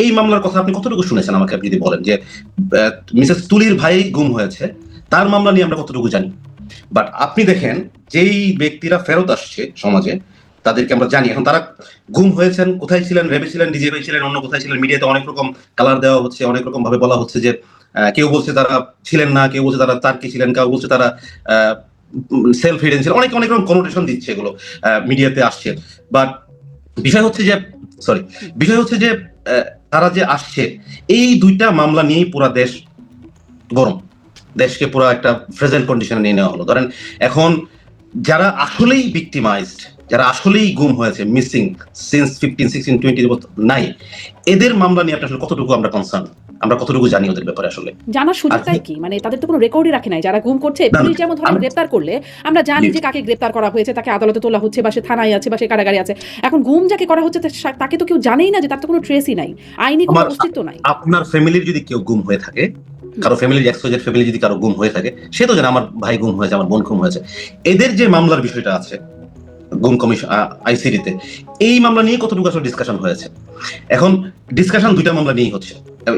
[SPEAKER 2] এই মামলার কথা আপনি কতটুকু শুনেছেন আমাকে আপনি যদি বলেন যে মিসেস তুলির ভাই গুম হয়েছে, তার মামলা নিয়ে আমরা কতটুকু জানি। বাট আপনি দেখেন যেই ব্যক্তিরা ফেরত আসছে সমাজে, তাদেরকে আমরা জানি। এখন তারা গুম হয়েছেন, কোথায় ছিলেন, রেবে ছিলেন, ডিজে ছিলেন, অন্য কোথায় ছিলেন, মিডিয়াতে অনেক রকম কালার দেওয়া হচ্ছে, অনেক রকম ভাবে বলা হচ্ছে যে কেউ বলছে তারা ছিলেন না, কেউ বলছে তারা তার্কি ছিলেন, কেউ বলছে তারা সেলফ হিডেন ছিলেন, অনেক অনেক রকম কনোটেশন দিচ্ছে, এগুলো মিডিয়াতে আসছে। বাট বিষয় হচ্ছে যে, সরি, বিষয় হচ্ছে যে তারা যে আসছে, এই দুইটা মামলা নিয়েই পুরা দেশ গরম, দেশকে পুরো একটা প্রেজেন্ট কন্ডিশনে নিয়ে নেওয়া হলো। ধরেন এখন যারা আসলেই ভিক্টিমাইজড, যারা আসলেই গুম হয়েছে, মিসিং সিন্স 15, 16, 20 বছর নাই, এদের মামলা নিয়ে আসলে কতটুকু আমরা কনসার্ন, আমরা কতটুকু জানি ওদের ব্যাপারে আসলে
[SPEAKER 1] জানার সুযোগটাই কি? মানে তাদের তো কোনো রেকর্ডই রাখে নাই যারা গুম করছে। পুলিশ যেমন ধরেন গ্রেপ্তার করলে আমরা জানি যে কাকে গ্রেপ্তার করা হয়েছে, তাকে আদালতে তোলা হচ্ছে, বা সে থানায় আছে, বা সে কারাগারে আছে। এখন গুম যাকে করা হচ্ছে তাকে তো কেউ জানেই না, যে তার তো কোনো ট্রেসই নাই, আইনি কোনো অস্তিত্ব নাই।
[SPEAKER 2] আপনার ফ্যামিলির যদি কেউ গুম হয়ে থাকে, কারো ফ্যামিলির এক্সপোজের ফ্যামিলি যদি কারো গুম হয়ে থাকে, সে তো জানে আমার ভাই গুম হয়েছে, আমার বোন গুম হয়েছে। এদের যে মামলার বিষয়টা আছে গুম কমিশন আইসিডিতে, এই মামলা নিয়ে কতটুকু আসলে ডিসকাশন হয়েছে? এখন ডিসকাশন দুইটা মামলা নিয়েই হচ্ছে,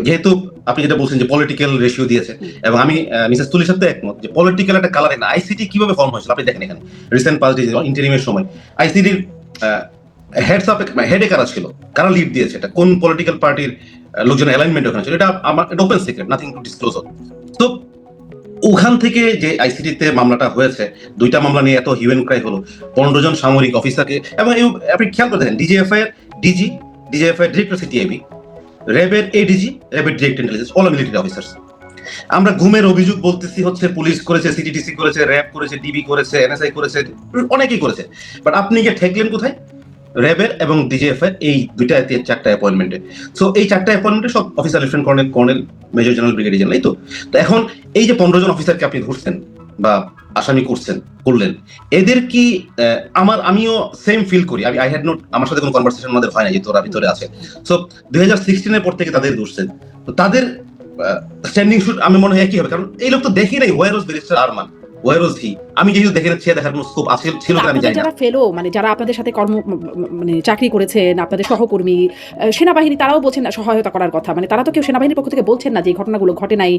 [SPEAKER 2] যেহেতু আপনি যেটা বলছেন যে পলিটিক্যাল রেশিও দিয়েছে, এবং আমি মিসেস তুলির সাথে একমত যে পলিটিক্যাল একটা কালার এনে আইসিডি কিভাবে ফর্ম হয়েছিল আপনি দেখেন। এখানে রিসেন্ট পাস্ট ডেজ ইন্টারিমের সময় আইসিডির হেডে কারা ছিল, কারা লিড দিয়েছে, এটা কোন পলিটিক্যাল পার্টির লোকজন অ্যালাইনমেন্ট ওখানে ছিল, এটা আমার open secret, nothing to disclose. তো ওখান থেকে যে আইসিডিতে মামলাটা হয়েছে, দুইটা মামলা নিয়ে এত হিউম্যান ক্রাই হলো, 15 জন সামরিক অফিসারকে, এবং আপনি খেয়াল করে দেখেন ডিজিএফআই এর ডিজি, ডিজিএফআই ডিরেক্টর সিটিআইবি, র্যাবের এডিজি, র্যাবের direct intelligence, all military officers. আমরা গুমের অভিযোগ বলতেছি হচ্ছে পুলিশ করেছে, সিটিটিসি করেছে, র্যাব করেছে, ডিবি করেছে, এনএসআই করেছে, অনেকেই করেছে। বাট আপনি গিয়ে ঠেকলেন কোথায়? র্যাবের এবং ডিজিএফআই এই দুইটা চারটা অ্যাপয়েন্টমেন্টে। সো এই চারটা অ্যাপয়েন্টমেন্টে সব officer, lieutenant colonel, colonel, major general, brigadier general, এই তো। তো এখন এই যে 15 জন অফিসারকে আপনি ধরছেন বা আসামি করলেন, এদের কি আমিও সেম ফিল করি। আই হ্যাড নট, আমার সাথে কোনো কনভারসেশন আমাদের হয় না, যে তোরা ভিতরে আছে। সো 2016 পর থেকে তাদের ধরছেন, তো তাদের স্ট্যান্ডিং শুট আমি মনে হয় একই হবে, কারণ এই লোক তো দেখি নাই ওয়ার ওয়াজ ব্যারিস্টার আরমান, ওয়ার ওয়াজ হি। আমি যেহেতু দেখে নিচ্ছি, দেখার কোনো স্কোপ আছে ছিল না, আমি জানি না।
[SPEAKER 1] যারা ফেলো, মানে যারা আপনাদের সাথে মানে চাকরি করেছেন, আপনাদের সহকর্মী, সেনাবাহিনী, তারাও বলছেন না সহায়তা করার কথা। মানে তারা তো কেউ সেনাবাহিনীর পক্ষ থেকে বলছেন না যে এই ঘটনাগুলো ঘটে নাই,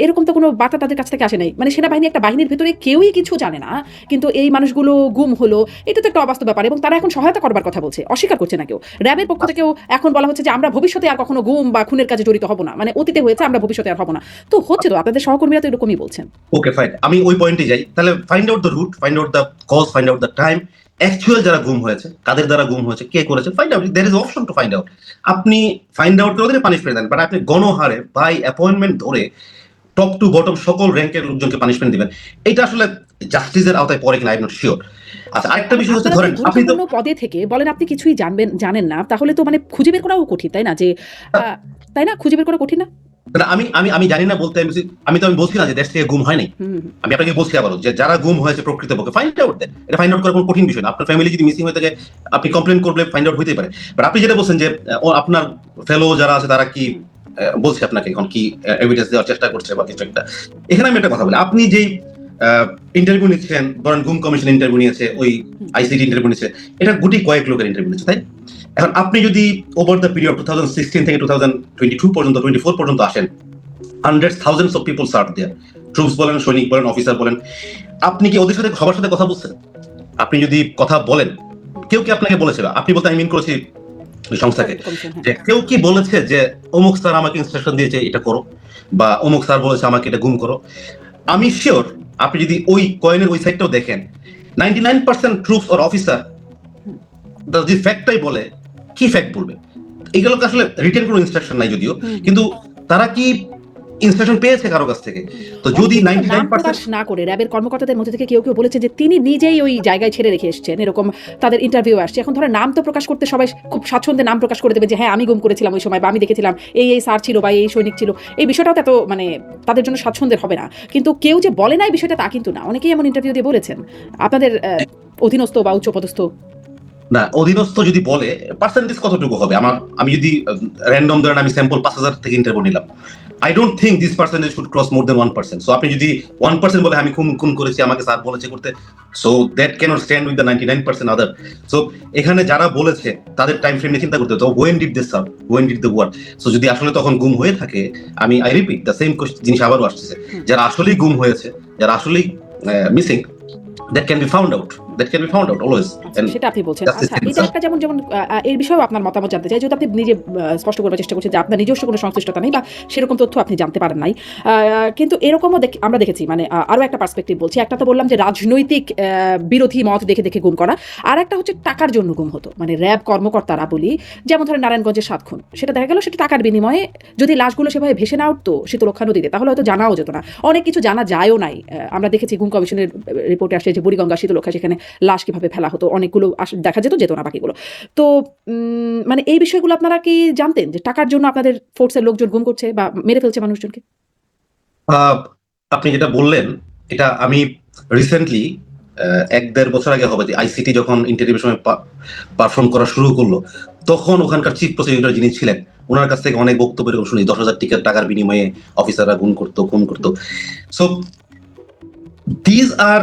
[SPEAKER 1] এরকম তো কোনো বার্তা তাদের কাছ থেকে আসে নাই। মানে সেনাবাহিনী একটা বাহিনীর ভিতরে কেউই কিছু জানে না, কিন্তু এই মানুষগুলো গুম হলো, এটা তো একটা অবাস্তব ব্যাপার। এবং তারা এখন সহায়তা করবার কথা বলছে, অস্বীকার করছে না কেউ। র্যাবের পক্ষ থেকেও এখন বলা হচ্ছে যে আমরা ভবিষ্যতে আর কখনো গুম বা খুনের কাজে জড়িত হব না, মানে অতীতে হয়েছে, আমরা ভবিষ্যতে আর হব না। তো হচ্ছে তো, আপনাদের সহকর্মীরা তো এরকমই বলছেন।
[SPEAKER 2] ওকে ফাইন, আমি ওই পয়েন্টে যাই তাহলে। Find out the root, find out the cause, find out the time, actual যারা গুম হয়েছে, কাদের দ্বারা গুম হয়েছে, কে করেছে, find out. There is option to find out. আপনি ফাইন্ড আউট করে ওদের পানিশমেন্ট দেন, বাট আপনি গণহারে বাই অ্যাপয়েন্টমেন্ট ধরে টপ টু বটম সকল র্যাঙ্কের লোকজনকে পানিশমেন্ট দিবেন, এটা আসলে জাস্টিসের আওতায় পড়ে কিনা আই এম নট শিওর। আচ্ছা, আরেকটা বিষয় হচ্ছে, ধরেন আপনি তো
[SPEAKER 1] পদে থেকে বলেন আপনি কিছুই জানেন না, তাহলে তো মানে খুঁজে বের করাও কঠিন, তাই না? যে তাই না, খুঁজে বের করা কঠিন না?
[SPEAKER 2] আমি জানি না বলতে, আমি বলছি না যে দেশ থেকে গুম হয় নাই। আমি আপনাকে বলছি আবারও যে যারা গুম হয়েছে প্রকৃতপক্ষে ফাইন্ড আউট দেন। এটা ফাইন্ড আউট করা কোনো কঠিন বিষয় না। আপনার ফ্যামিলি যদি মিসিং হয়ে থাকে, আপনি কমপ্লেন করলে ফাইন্ড আউট হতেই পারে। বাট আপনি যেটা বলছেন যে আপনার ফেলো যারা আছে তারা কি বলছে আপনাকে, এখন কি এভিডেন্স দেওয়ার চেষ্টা করছে বা কিছু একটা, এখানে আমি একটা কথা বলি। আপনি যেই ইন্টারভিউ নিচ্ছেন, ধরেন গুম কমিশন ইন্টারভিউ নিয়েছে, ওই আইসিটি ইন্টারভিউ নিচ্ছে, এটা গুটি কয়েক লোকের ইন্টারভিউ নিচ্ছে, তাই? এখন আপনি যদি ওভার দ্য পিরিয়ড 2016 থেকে 2022 পর্যন্ত 24 পর্যন্ত আসেন, hundreds thousands of people serve there, troops বলেন, সৈনিক বলেন, অফিসার বলেন, আপনি কি ওদের সাথে সবার সাথে কথা বলছেন? আপনি যদি কথা বলেন, কেউ কি আপনাকে বলেছে, আপনি বলতে আমি মিন করেছি ওই সংস্থাকে, যে কেউ কি বলেছে যে অমুক স্যার আমাকে ইনস্ট্রাকশন দিয়েছে এটা করো, বা অমুক স্যার বলেছে আমাকে এটা গুম করো? আমি শিওর আপনি যদি ওই কয়েনের ওই সাইডটাও দেখেন, 99% ট্রুপস অর অফিসার যে ফ্যাক্টটাই বলে, কি ফ্যাক্ট বলবে? এগুলোকে আসলে রিটেন কোনো ইনস্ট্রাকশন নাই যদিও, কিন্তু তারা কি ইনস্ট্রাকশন পেয়েছে কারো কাছ থেকে? তো যদি
[SPEAKER 1] নাম
[SPEAKER 2] 99%
[SPEAKER 1] প্রকাশ না করে র্যাবের কর্মকর্তাদের মধ্যে থেকে কেউ কেউ বলেছে যে তিনি নিজেই ওই জায়গায় ছেড়ে রেখে এসেছেন, এরকম তাদের ইন্টারভিউ আসছে। এখন ধরো নাম তো প্রকাশ করতে সবাই খুব স্বাচ্ছন্দ্যে নাম প্রকাশ করে দেবে যে হ্যাঁ আমি গুম করেছিলাম ওই সময়, বা আমি দেখেছিলাম এই স্যার ছিল বা এই সৈনিক ছিল। এই বিষয়টাও তো এত মানে তাদের জন্য স্বাচ্ছন্দ্যের হবে না। কিন্তু কেউ যে বলে না এই বিষয়টা তা কিন্তু না, অনেকেই এমন ইন্টারভিউ দিয়ে বলেছেন। আপনাদের অধীনস্থ বা উচ্চপদস্থ
[SPEAKER 2] না, অধীনস্থ যদি বলে পার্সেন্টেজ কতটুকু হবে? আমি যদি র্যান্ডম ধরেন আমি স্যাম্পল 5,000 থেকে ইন্টারভিউ নিলাম, I don't think this percentage should cross more than 1%। So আপনি যদি 1% বলে আমি খুন করেছি, আমাকে স্যার বলেছে করতে, so that cannot stand with the 99% other. So এখানে যারা বলেছে তাদের টাইম ফ্রেম নিয়ে চিন্তা করতে হবে, when did this sir, when did the work. So যদি আসলে তখন গুম হয়ে থাকে, আই রিপিট দ্য সেম জিনিস আবারও আসছে, যারা আসলেই গুম হয়েছে, যারা আসলেই missing, that can be found out, always.
[SPEAKER 1] সেটা আপনি বলছেন। আচ্ছা, এটা একটা যেমন এর বিষয়েও আপনার মতামত জানতে চাই, যেহেতু আপনি নিজে স্পষ্ট করার চেষ্টা করছেন যে আপনার নিজস্ব কোনো সংশ্লিষ্টতা নেই বা সেরকম তথ্য আপনি জানতে পারেন নাই, কিন্তু এরকমও আমরা দেখেছি, মানে আরও একটা পার্সপেক্টিভ বলছি। একটা তো বললাম যে রাজনৈতিক বিরোধী মত দেখে দেখে গুম করা, আর একটা হচ্ছে টাকার জন্য গুম হতো, মানে র্যাব কর্মকর্তারা বলি, যেমন ধরেন নারায়ণগঞ্জের 7 খুন, সেটা দেখা গেল সেটা টাকার বিনিময়ে। যদি লাশগুলো সেভাবে ভেসে না উঠতো শীতলক্ষা নদীতে, তাহলে হয়তো জানাও যেত না, অনেক কিছু জানা যায়ও নাই। আমরা দেখেছি গুম কমিশনের রিপোর্টে আসছে যে বুড়িগঙ্গা শীতলক্ষা, সেখানে লাশ কিভাবে ফেলা হতো, অনেকগুলো দেখা যেত না বাকিগুলো। তো মানে এই বিষয়গুলো আপনারা কি জানতেন যে টাকার জন্য আপনাদের ফোর্সের লোকজন গুম করছে বা মেরে ফেলছে মানুষজনকে?
[SPEAKER 2] আপনি যেটা বললেন এটা আমি রিসেন্টলি 1-1.5 বছর আগে হবে, যে আইসিটি যখন ইন্টারভিউ সময় পারফর্ম করা শুরু করলো, তখন ওখানকার চিফ প্রসিকিউটর যিনি ছিলেন, ওনার কাছ থেকে অনেক বক্তব্য এরকম শুনি, 10,000 টাকার বিনিময়ে অফিসাররা খুন করতো। সো দিজ আর,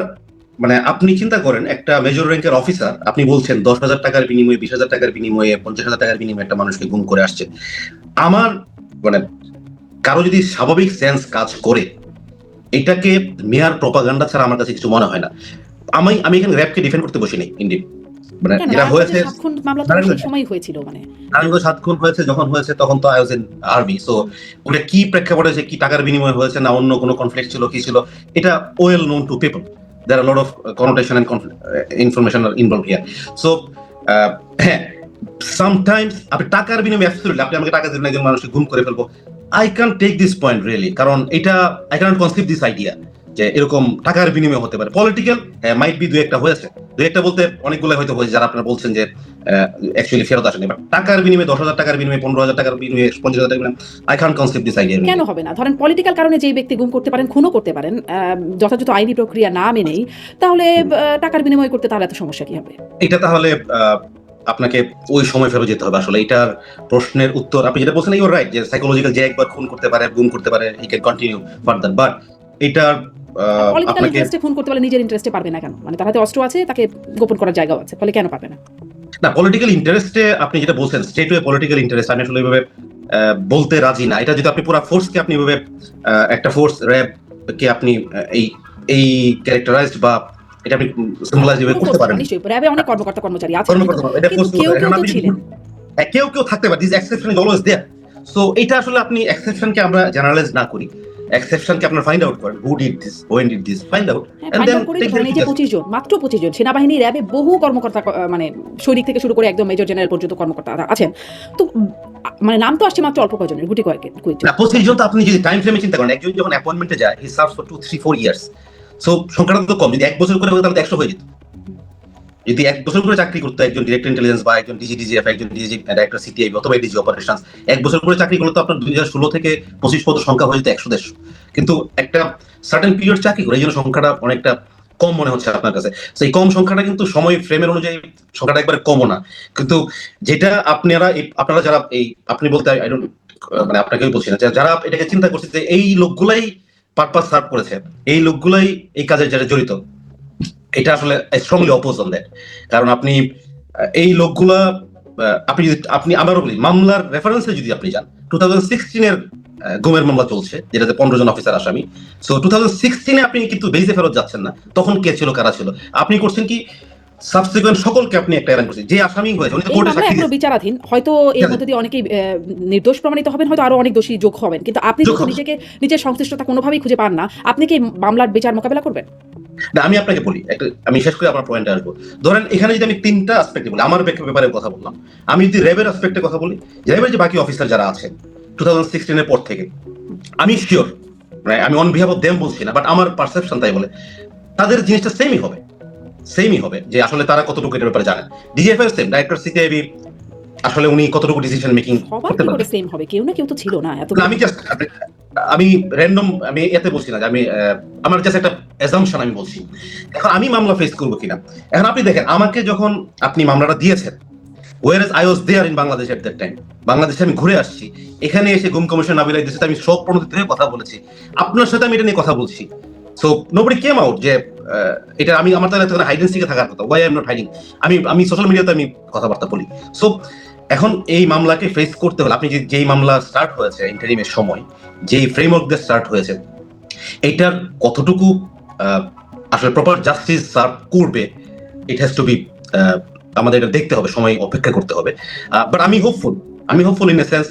[SPEAKER 2] মানে আপনি চিন্তা করেন একটা মেজর র্যাঙ্কের অফিসার, আপনি বলছেন 10,000 টাকার বিনিময়ে, 20,000 টাকার বিনিময়ে, 50,000 টাকার বিনিময়ে একটা মানুষকে গুম করে আসছে। আমার মানে কারো যদি স্বাভাবিক সেন্স কাজ করে, এটাকে মেয়ার প্রপাগান্ডা ছাড়া আমার কাছে কিছু মনে হয় না। আমি এখানে র্যাবকে ডিফেন্ড করতে বসিনি, ইন্ডিড মানে যেটা হয়েছে নারায়ণগঞ্জ 7 খুন হয়েছে, যখন হয়েছে তখন তো I was in army. So ওটা কি প্রেক্ষাপটে, কি টাকার বিনিময়ে হয়েছে না অন্য কোনো কনফ্লিক্ট ছিল কি ছিল, এটা well known to people. There are a lot of connotation and information are involved here. So হ্যাঁ, sometimes আপনি টাকার বিনিময়ে অ্যাবসলিউটলি আপনি আমাকে টাকা দিবেন একজন মানুষকে গুম করে ফেলবো, I can't take this point really, কারণ এটা I cannot conceive this idea যে এরকম টাকার বিনিময়ে হতে পারে। পলিটিক্যাল মাইট বি, দুই একটা হয়েছে, দুই একটা বলতে অনেকগুলো হয়তো হয়েছে যারা আপনারা বলছেন যে অ্যাকচুয়ালি ফেরত আসেনি, বাট টাকার বিনিময়ে 10,000 টাকার বিনিময়ে, 15,000 টাকার বিনিময়ে, 50,000 টাকার বিনিময়ে, I can't conceive this idea.
[SPEAKER 1] কেন হবে না? ধরেন পলিটিক্যাল কারণে যেই ব্যক্তি গুম করতে পারেন, খুনও করতে পারেন, যথাযথ আইনি প্রক্রিয়া না মেনেই, তাহলে টাকার বিনিময় করতে তাহলে এত সমস্যা কি হবে?
[SPEAKER 2] এটা তাহলে আপনাকে ওই সময় ফেরত যেতে হবে। আসলে এটার প্রশ্নের উত্তর আপনি যেটা বলছেন, ইউর রাইট, যে সাইকোলজিক্যাল, যে একবার খুন করতে পারে, গুম করতে পারে, he can continue further, but এটার
[SPEAKER 1] পলিটিক্যাল ইন্টারেস্টে খুন করতে পারলে নিজের ইন্টারেস্টে পারবে না কেন? মানে তার হাতে অস্ত্র আছে, তাকে গোপন করার জায়গাও আছে, ফলে কেন পারবে না?
[SPEAKER 2] না, পলিটিক্যাল ইন্টারেস্টে আপনি যেটা বলছেন, স্টেট ওয়ে পলিটিক্যাল ইন্টারেস্ট, আমি আসলে এইভাবে বলতে রাজি না। এটা যদি আপনি পুরো ফোর্সকে আপনি এইভাবে একটা ফোর্স র্যাব কে আপনি এই ক্যারেক্টারাইজড বা এটা আপনি সিম্বলাইজ করতে পারেন।
[SPEAKER 1] নিশ্চয়ই র্যাবে অনেক কর্মকর্তা কর্মচারী আছে, কিন্তু
[SPEAKER 2] কেউ থাকতে পারে, this exception is always there. So এটা আসলে আপনি এক্সেপশনকে আমরা জেনারেলাইজ না করি, এক্সেপশনকে আপনারা ফাইন্ড আউট করেন, who did this, when did this, find out and then take
[SPEAKER 1] এই যে 25 জন, মাত্র 25 জন সেনাবাহিনী র্যাবে বহু কর্মকর্তা, মানে সৈনিক থেকে শুরু করে একদম মেজর জেনারেল পর্যন্ত কর্মকর্তারা আছেন। তো মানে নাম তো আসছে মাত্র অল্প কয়জনের, গুটি কয়েক।
[SPEAKER 2] না, 25 জন তো আপনি যদি টাইম ফ্রেমে চিন্তা করেন, একজন যখন অ্যাপয়েন্টমেন্টে যায়, হি সার্ভস ফর 2-3-4 ইয়ার্স। সো সংখ্যাটা তো কম। যদি 1 বছর করে হতো তাহলে 100 হয়ে যেত। যদি 1 বছর করে চাকরি করতো একজন ডিরেক্টর ইন্টেলিজেন্স বা একজন ডিজিডিজিএফ, একজন ডিজি ডাইরেক্টর সিটিআই অথবা ডিজি অপারেশনস, 1 বছর করে চাকরি করলে তো আপনার 2016 থেকে 25 পর্যন্ত সংখ্যা হয়ে যেত 100-150। কিন্তু একটা সার্টেন পিরিয়ড চাকরি করে, এই জন্য সংখ্যাটা অনেকটা কম মনে হচ্ছে আপনার কাছে। সেই কম সংখ্যাটা কিন্তু সময় ফ্রেমের অনুযায়ী সংখ্যাটা একবারে কমও না। কিন্তু যেটা আপনারা যারা এই আপনি বলতে আই ডোন্ট, মানে আপনাকেই বলছি না, যারা এটাকে চিন্তা করছে যে এই লোকগুলাই পারপাস সার্ভ করেছে, এই লোকগুলাই এই কাজে যারা জড়িত, এটা আসলে স্ট্রংলি অপোজ অন দ্যাট। কারণ আপনি এই লোকগুলা আপনি আবারও বলি, মামলার রেফারেন্সে যদি আপনি যান 2016 এর গুমের মামলা চলছে, যেটাতে 15 জন অফিসার আসামি। সো 2016 আপনি কিন্তু বেইজে ফেরত যাচ্ছেন না, তখন কে ছিল কারা ছিল। আপনি করছেন কি সাবসিকুয়েন্ট সকলকে আপনি একটা অ্যারেঞ্জ করছেন, যে আসামি হয়েছে উনি তো
[SPEAKER 1] এই
[SPEAKER 2] কোর্টে
[SPEAKER 1] মামলা
[SPEAKER 2] সাক্ষী
[SPEAKER 1] এখনো
[SPEAKER 2] দিয়েছেন।
[SPEAKER 1] বিচারাধীন, হয়তো এর মধ্যে দিয়ে অনেকেই নির্দোষ প্রমাণিত হবেন, হয়তো আরো অনেক দোষী যোগ হবেন, কিন্তু আপনি
[SPEAKER 2] যোগ
[SPEAKER 1] যেহেতু
[SPEAKER 2] হবে।
[SPEAKER 1] নিজের সংশ্লিষ্টতা কোনোভাবেই খুঁজে পান না, আপনি কি মামলার বিচার মোকাবেলা করবেন?
[SPEAKER 2] না, আমি আপনাকে বলি, আমি শেষ করে আমার পয়েন্টে আসবো। ধরেন এখানে যদি আমি 3টা অ্যাসপেক্টে বলি, আমার ব্যাপারে কথা বললাম, আমি যদি র্যাবের অ্যাসপেক্টে কথা বলি, র্যাবের যে বাকি অফিসার যারা আছে 2016 এর পর থেকে, আমি শিওর, আমি অন বিহাফ অফ দেম বলছি না, বাট আমার পারসেপশন তাই বলে, তাদের জিনিসটা সেমই হবে যে আসলে তারা কতটুকু এটার ব্যাপারে জানেন। ডিজিএফআই সেম, ডাইরেক্টর সিটিআইবি আসলে উনি কতটুকু ডিসিশন মেকিং
[SPEAKER 1] সবার
[SPEAKER 2] করতে
[SPEAKER 1] কি করে
[SPEAKER 2] পারবেন।
[SPEAKER 1] সেম হবে? কেউ না কেউ তো ছিল না এত।
[SPEAKER 2] না, আমি র্যান্ডম, আমি এতে বলছি না যে আমি আমার জাস্ট একটা অ্যাজাম্পশন আমি বলছি। এখন আমি মামলা ফেস করবো কিনা, এখন আপনি দেখেন আমাকে যখন আপনি মামলাটা দিয়েছেন, whereas I was there in Bangladesh at that time, বাংলাদেশে আমি ঘুরে আসছি, এখানে এসে গুম কমিশন নাবিল ইদ্রিসের সাথে আমি সব প্রণোদিত হয়ে কথা বলেছি, আপনার সাথে আমি এটা নিয়ে কথা বলছি। সো নোবডি কেম আউট যে এটা আমি আমার তাহলে হাইড এন্ড সিকে থাকার কথা, why I am not hiding. আমি সোশ্যাল মিডিয়াতে আমি কথাবার্তা বলি। সো এখন এই মামলাকে ফেস করতে হলে আপনি যেই মামলা স্টার্ট হয়েছে ইন্টারিমের সময়, যেই ফ্রেমওয়ার্ক দিয়ে স্টার্ট হয়েছে, এইটার কতটুকু আসলে প্রপার জাস্টিস সার্ভ করবে, ইট হ্যাজ টু বি, আমাদের এটা দেখতে হবে, সময় অপেক্ষা করতে হবে। বাট আমি হোপফুল ইন এ সেন্স,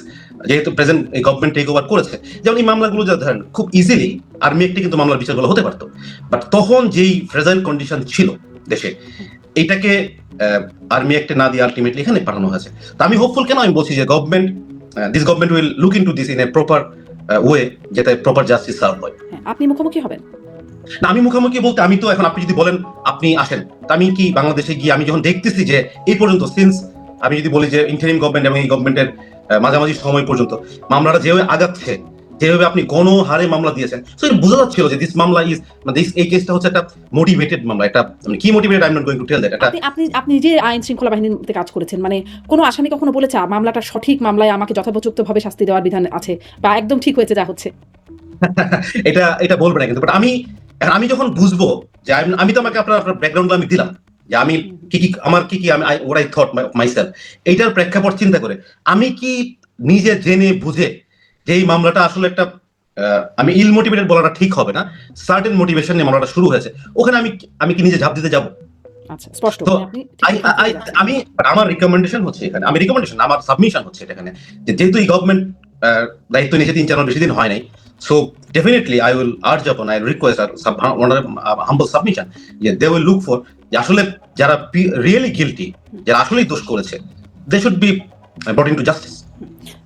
[SPEAKER 2] যেহেতু প্রেজেন্ট এই গভর্নমেন্ট টেক ওভার করেছে, যেমন এই মামলাগুলো যা ধরেন খুব ইজিলি আর্মি একটি কিন্তু মামলার বিচারগুলো হতে পারতো, বাট তখন যেই ফ্রেজাইল কন্ডিশন ছিল দেশে, এইটাকে আর্মি অ্যাক্টে না দিয়ে আলটিমেটলি এখানে পাঠানো হয়েছে। তো আমি হোপফুল, কেন আমি বলছি যে this government will look into this in a proper way, যাতে প্রপার জাস্টিস সার্ভ হয়।
[SPEAKER 1] হ্যাঁ, আপনি মুখোমুখি হবেন?
[SPEAKER 2] না, আমি মুখোমুখি বলতে আমি তো এখন, আপনি যদি বলেন আপনি আসেন, তা আমি কি বাংলাদেশে গিয়ে আমি যখন দেখতেছি যে এই পর্যন্ত সিন্স, আমি যদি বলি যে ইন্টারিম গভর্নমেন্ট এবং এই গভর্নমেন্টের মাঝামাঝি সময় পর্যন্ত মামলাটা যেভাবে আগাচ্ছে, যেভাবে আপনি গণহারে মামলা দিয়েছেন, সো এটা বোঝা যাচ্ছিল যে দিস মামলা ইজ, মানে এই কেসটা হচ্ছে একটা মোটিভেটেড মামলা। একটা মানে কি motivated, I am not going to tell that. এটা
[SPEAKER 1] আপনি যে আইন শৃঙ্খলা বাহিনীতে কাজ করেছেন, মানে কোনো আসামি কখনো বলেছে মামলাটা সঠিক, মামলায় আমাকে যথোপযুক্তভাবে শাস্তি দেওয়ার বিধান আছে, বা একদম ঠিক হয়েছে যা হচ্ছে?
[SPEAKER 2] এটা বলবে না কিন্তু, বাট আমি যখন বুঝবো যে আমি তো, আমাকে আপনার ব্যাকগ্রাউন্ড আমি দিলাম যে আমি আমার কি আমি what I thought myself, এইটার প্রেক্ষাপট চিন্তা করে আমি কি নিজে জেনে বুঝে যে এই মামলাটা আসলে একটা, আমি ইল মোটিভেটেড বলাটা ঠিক হবে না, সার্টেন মোটিভেশন নিয়ে মামলাটা শুরু হয়েছে, ওখানে আমি কি নিজে ঝাঁপ দিতে যাবো?
[SPEAKER 1] আচ্ছা, স্পষ্ট
[SPEAKER 2] তো
[SPEAKER 1] মানে আপনি ঠিক যাচ্ছেন।
[SPEAKER 2] আমি, আমার রিকমেন্ডেশন হচ্ছে এখানে, আমার সাবমিশন হচ্ছে এখানে, যে যেহেতু এই গভর্নমেন্ট দায়িত্ব নিয়েছে 3-4 বেশি দিন হয় নাই, so definitely I will urge আপন, আই রিকোয়েস্ট হাম্বল সাবমিশন, যে দে উইল লুক ফর, যে আসলে যারা রিয়েলি গিলটি, যারা আসলেই দোষ করেছে, they should be brought into justice.